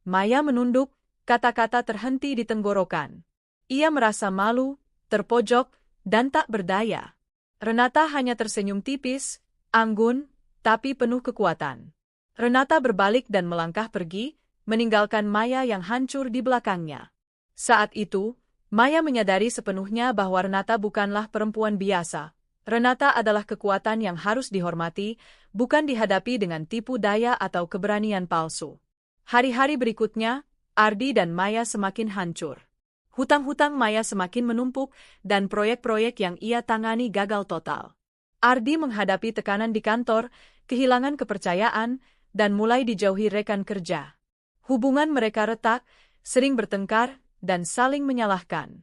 Maya menunduk, kata-kata terhenti di tenggorokan. Ia merasa malu, terpojok, dan tak berdaya. Renata hanya tersenyum tipis, anggun, tapi penuh kekuatan. Renata berbalik dan melangkah pergi, meninggalkan Maya yang hancur di belakangnya. Saat itu, Maya menyadari sepenuhnya bahwa Renata bukanlah perempuan biasa. Renata adalah kekuatan yang harus dihormati, bukan dihadapi dengan tipu daya atau keberanian palsu. Hari-hari berikutnya, Ardi dan Maya semakin hancur. Hutang-hutang Maya semakin menumpuk, dan proyek-proyek yang ia tangani gagal total. Ardi menghadapi tekanan di kantor, kehilangan kepercayaan, dan mulai dijauhi rekan kerja. Hubungan mereka retak, sering bertengkar, dan saling menyalahkan.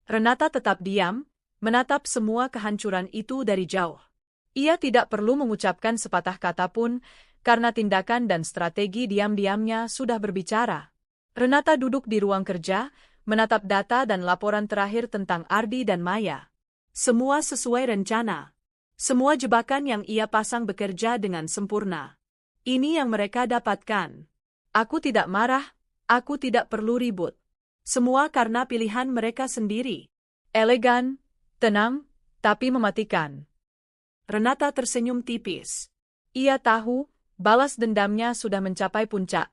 Renata tetap diam, menatap semua kehancuran itu dari jauh. Ia tidak perlu mengucapkan sepatah kata pun, karena tindakan dan strategi diam-diamnya sudah berbicara. Renata duduk di ruang kerja, menatap data dan laporan terakhir tentang Ardi dan Maya. Semua sesuai rencana. Semua jebakan yang ia pasang bekerja dengan sempurna. Ini yang mereka dapatkan. Aku tidak marah, aku tidak perlu ribut. Semua karena pilihan mereka sendiri. Elegan, tenang, tapi mematikan. Renata tersenyum tipis. Ia tahu, balas dendamnya sudah mencapai puncak.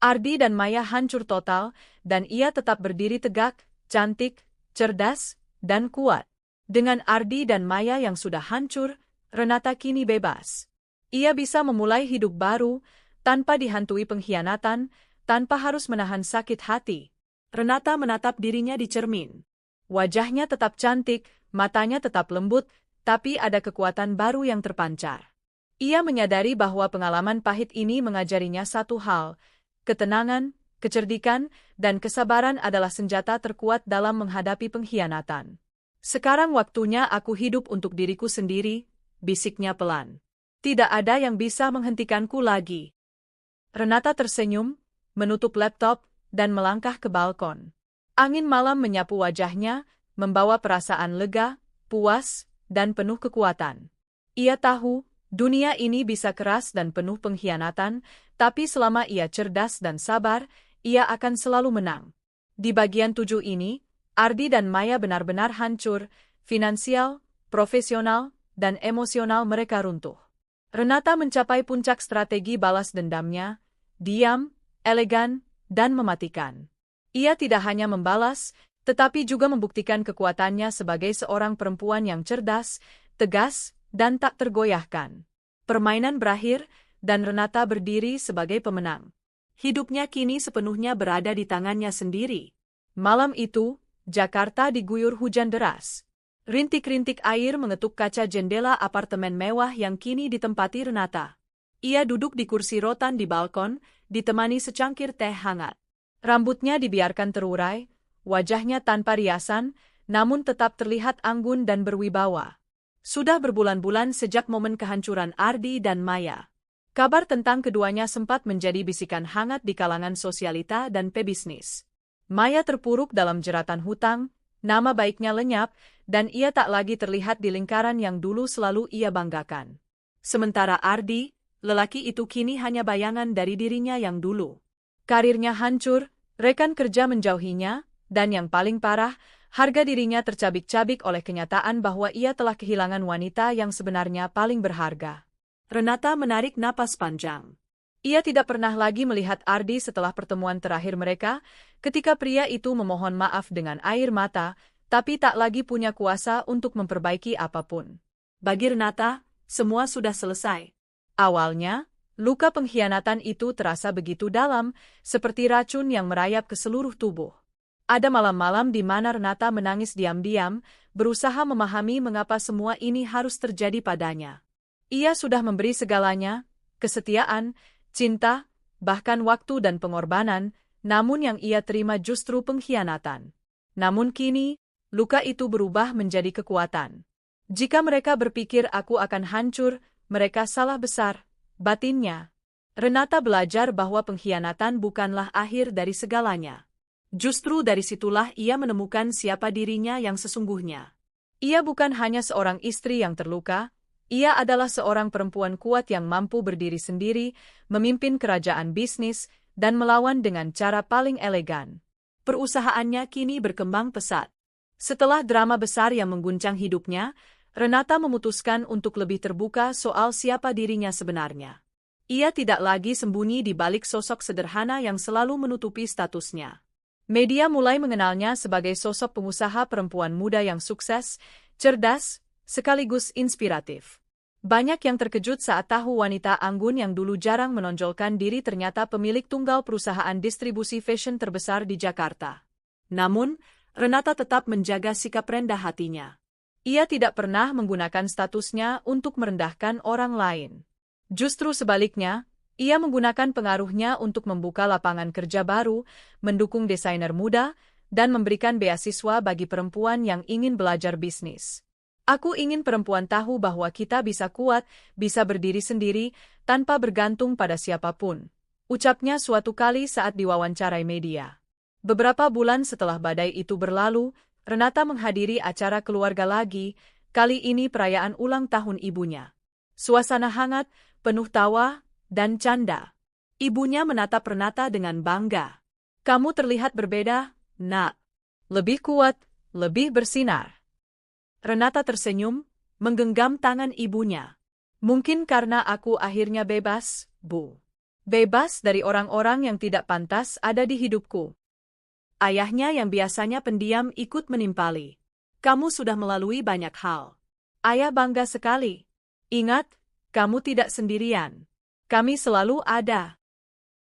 Ardi dan Maya hancur total, dan ia tetap berdiri tegak, cantik, cerdas, dan kuat. Dengan Ardi dan Maya yang sudah hancur, Renata kini bebas. Ia bisa memulai hidup baru, tanpa dihantui pengkhianatan, tanpa harus menahan sakit hati. Renata menatap dirinya di cermin. Wajahnya tetap cantik, matanya tetap lembut, tapi ada kekuatan baru yang terpancar. Ia menyadari bahwa pengalaman pahit ini mengajarinya satu hal, ketenangan, kecerdikan, dan kesabaran adalah senjata terkuat dalam menghadapi pengkhianatan. Sekarang waktunya aku hidup untuk diriku sendiri, bisiknya pelan. Tidak ada yang bisa menghentikanku lagi. Renata tersenyum, menutup laptop, dan melangkah ke balkon. Angin malam menyapu wajahnya, membawa perasaan lega, puas, dan penuh kekuatan. Ia tahu, dunia ini bisa keras dan penuh pengkhianatan, tapi selama ia cerdas dan sabar, ia akan selalu menang. Di bagian 7 ini, Ardi dan Maya benar-benar hancur, finansial, profesional, dan emosional mereka runtuh. Renata mencapai puncak strategi balas dendamnya, diam, elegan, dan mematikan. Ia tidak hanya membalas, tetapi juga membuktikan kekuatannya sebagai seorang perempuan yang cerdas, tegas, dan tak tergoyahkan. Permainan berakhir, dan Renata berdiri sebagai pemenang. Hidupnya kini sepenuhnya berada di tangannya sendiri. Malam itu, Jakarta diguyur hujan deras. Rintik-rintik air mengetuk kaca jendela apartemen mewah yang kini ditempati Renata. Ia duduk di kursi rotan di balkon, ditemani secangkir teh hangat. Rambutnya dibiarkan terurai, wajahnya tanpa riasan, namun tetap terlihat anggun dan berwibawa. Sudah berbulan-bulan sejak momen kehancuran Ardi dan Maya. Kabar tentang keduanya sempat menjadi bisikan hangat di kalangan sosialita dan pebisnis. Maya terpuruk dalam jeratan hutang, nama baiknya lenyap, dan ia tak lagi terlihat di lingkaran yang dulu selalu ia banggakan. Sementara Ardi, lelaki itu kini hanya bayangan dari dirinya yang dulu. Karirnya hancur, rekan kerja menjauhinya, dan yang paling parah, harga dirinya tercabik-cabik oleh kenyataan bahwa ia telah kehilangan wanita yang sebenarnya paling berharga. Renata menarik napas panjang. Ia tidak pernah lagi melihat Ardi setelah pertemuan terakhir mereka, ketika pria itu memohon maaf dengan air mata, tapi tak lagi punya kuasa untuk memperbaiki apapun. Bagi Renata, semua sudah selesai. Awalnya, luka pengkhianatan itu terasa begitu dalam, seperti racun yang merayap ke seluruh tubuh. Ada malam-malam di mana Renata menangis diam-diam, berusaha memahami mengapa semua ini harus terjadi padanya. Ia sudah memberi segalanya, kesetiaan, cinta, bahkan waktu dan pengorbanan, namun yang ia terima justru pengkhianatan. Namun kini, luka itu berubah menjadi kekuatan. Jika mereka berpikir aku akan hancur, mereka salah besar. Batinnya. Renata belajar bahwa pengkhianatan bukanlah akhir dari segalanya. Justru dari situlah ia menemukan siapa dirinya yang sesungguhnya. Ia bukan hanya seorang istri yang terluka, ia adalah seorang perempuan kuat yang mampu berdiri sendiri, memimpin kerajaan bisnis, dan melawan dengan cara paling elegan. Perusahaannya kini berkembang pesat. Setelah drama besar yang mengguncang hidupnya, Renata memutuskan untuk lebih terbuka soal siapa dirinya sebenarnya. Ia tidak lagi sembunyi di balik sosok sederhana yang selalu menutupi statusnya. Media mulai mengenalnya sebagai sosok pengusaha perempuan muda yang sukses, cerdas, sekaligus inspiratif. Banyak yang terkejut saat tahu wanita anggun yang dulu jarang menonjolkan diri ternyata pemilik tunggal perusahaan distribusi fashion terbesar di Jakarta. Namun, Renata tetap menjaga sikap rendah hatinya. Ia tidak pernah menggunakan statusnya untuk merendahkan orang lain. Justru sebaliknya, ia menggunakan pengaruhnya untuk membuka lapangan kerja baru, mendukung desainer muda, dan memberikan beasiswa bagi perempuan yang ingin belajar bisnis. Aku ingin perempuan tahu bahwa kita bisa kuat, bisa berdiri sendiri, tanpa bergantung pada siapapun, ucapnya suatu kali saat diwawancarai media. Beberapa bulan setelah badai itu berlalu, Renata menghadiri acara keluarga lagi, kali ini perayaan ulang tahun ibunya. Suasana hangat, penuh tawa, dan canda. Ibunya menatap Renata dengan bangga. Kamu terlihat berbeda, Nak. Lebih kuat, lebih bersinar. Renata tersenyum, menggenggam tangan ibunya. Mungkin karena aku akhirnya bebas, Bu. Bebas dari orang-orang yang tidak pantas ada di hidupku. Ayahnya yang biasanya pendiam ikut menimpali. Kamu sudah melalui banyak hal. Ayah bangga sekali. Ingat, kamu tidak sendirian. Kami selalu ada.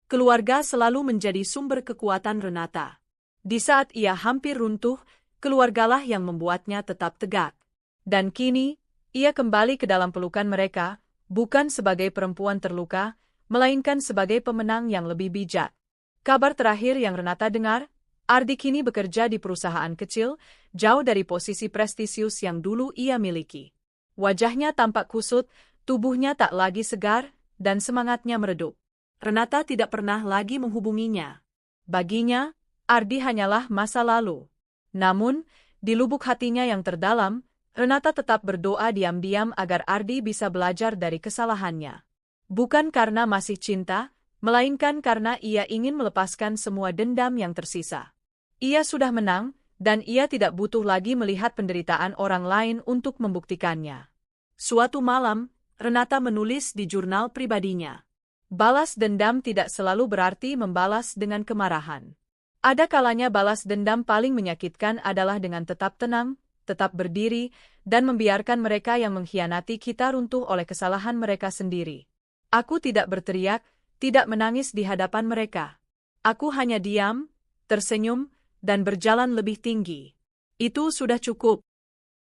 Keluarga selalu menjadi sumber kekuatan Renata. Di saat ia hampir runtuh, keluargalah yang membuatnya tetap tegak. Dan kini, ia kembali ke dalam pelukan mereka, bukan sebagai perempuan terluka, melainkan sebagai pemenang yang lebih bijak. Kabar terakhir yang Renata dengar, Ardi kini bekerja di perusahaan kecil, jauh dari posisi prestisius yang dulu ia miliki. Wajahnya tampak kusut, tubuhnya tak lagi segar, dan semangatnya meredup. Renata tidak pernah lagi menghubunginya. Baginya, Ardi hanyalah masa lalu. Namun, di lubuk hatinya yang terdalam, Renata tetap berdoa diam-diam agar Ardi bisa belajar dari kesalahannya. Bukan karena masih cinta, melainkan karena ia ingin melepaskan semua dendam yang tersisa. Ia sudah menang, dan ia tidak butuh lagi melihat penderitaan orang lain untuk membuktikannya. Suatu malam, Renata menulis di jurnal pribadinya. Balas dendam tidak selalu berarti membalas dengan kemarahan. Ada kalanya balas dendam paling menyakitkan adalah dengan tetap tenang, tetap berdiri, dan membiarkan mereka yang mengkhianati kita runtuh oleh kesalahan mereka sendiri. Aku tidak berteriak, tidak menangis di hadapan mereka. Aku hanya diam, tersenyum, dan berjalan lebih tinggi. Itu sudah cukup.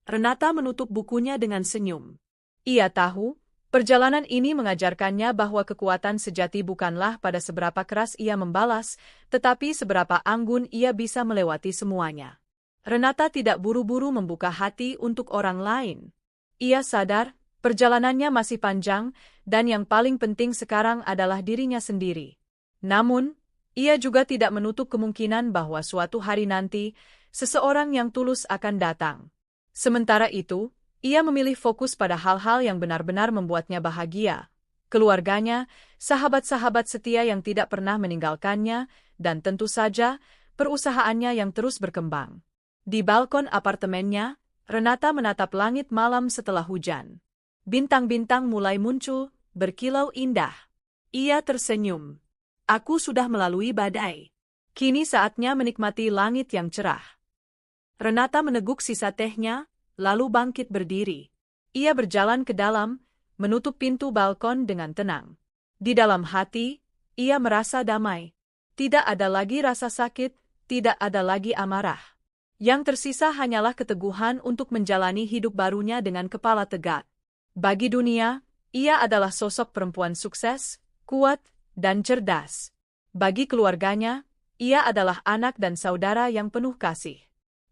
Renata menutup bukunya dengan senyum. Ia tahu, perjalanan ini mengajarkannya bahwa kekuatan sejati bukanlah pada seberapa keras ia membalas, tetapi seberapa anggun ia bisa melewati semuanya. Renata tidak buru-buru membuka hati untuk orang lain. Ia sadar, perjalanannya masih panjang, dan yang paling penting sekarang adalah dirinya sendiri. Namun, ia juga tidak menutup kemungkinan bahwa suatu hari nanti, seseorang yang tulus akan datang. Sementara itu, ia memilih fokus pada hal-hal yang benar-benar membuatnya bahagia. keluarganya, sahabat-sahabat setia yang tidak pernah meninggalkannya, dan tentu saja, perusahaannya yang terus berkembang. Di balkon apartemennya, Renata menatap langit malam setelah hujan. Bintang-bintang mulai muncul, berkilau indah. Ia tersenyum. Aku sudah melalui badai. Kini saatnya menikmati langit yang cerah. Renata meneguk sisa tehnya, lalu bangkit berdiri. Ia berjalan ke dalam, menutup pintu balkon dengan tenang. Di dalam hati, ia merasa damai. Tidak ada lagi rasa sakit, tidak ada lagi amarah. Yang tersisa hanyalah keteguhan untuk menjalani hidup barunya dengan kepala tegak. Bagi dunia, ia adalah sosok perempuan sukses, kuat, dan cerdas. Bagi keluarganya, ia adalah anak dan saudara yang penuh kasih.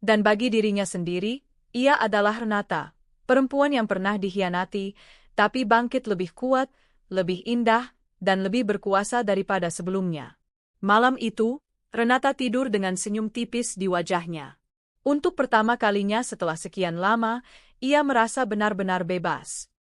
Dan bagi dirinya sendiri, ia adalah Renata, perempuan yang pernah dikhianati, tapi bangkit lebih kuat, lebih indah, dan lebih berkuasa daripada sebelumnya. Malam itu, Renata tidur dengan senyum tipis di wajahnya. Untuk pertama kalinya setelah sekian lama, ia merasa benar-benar bebas.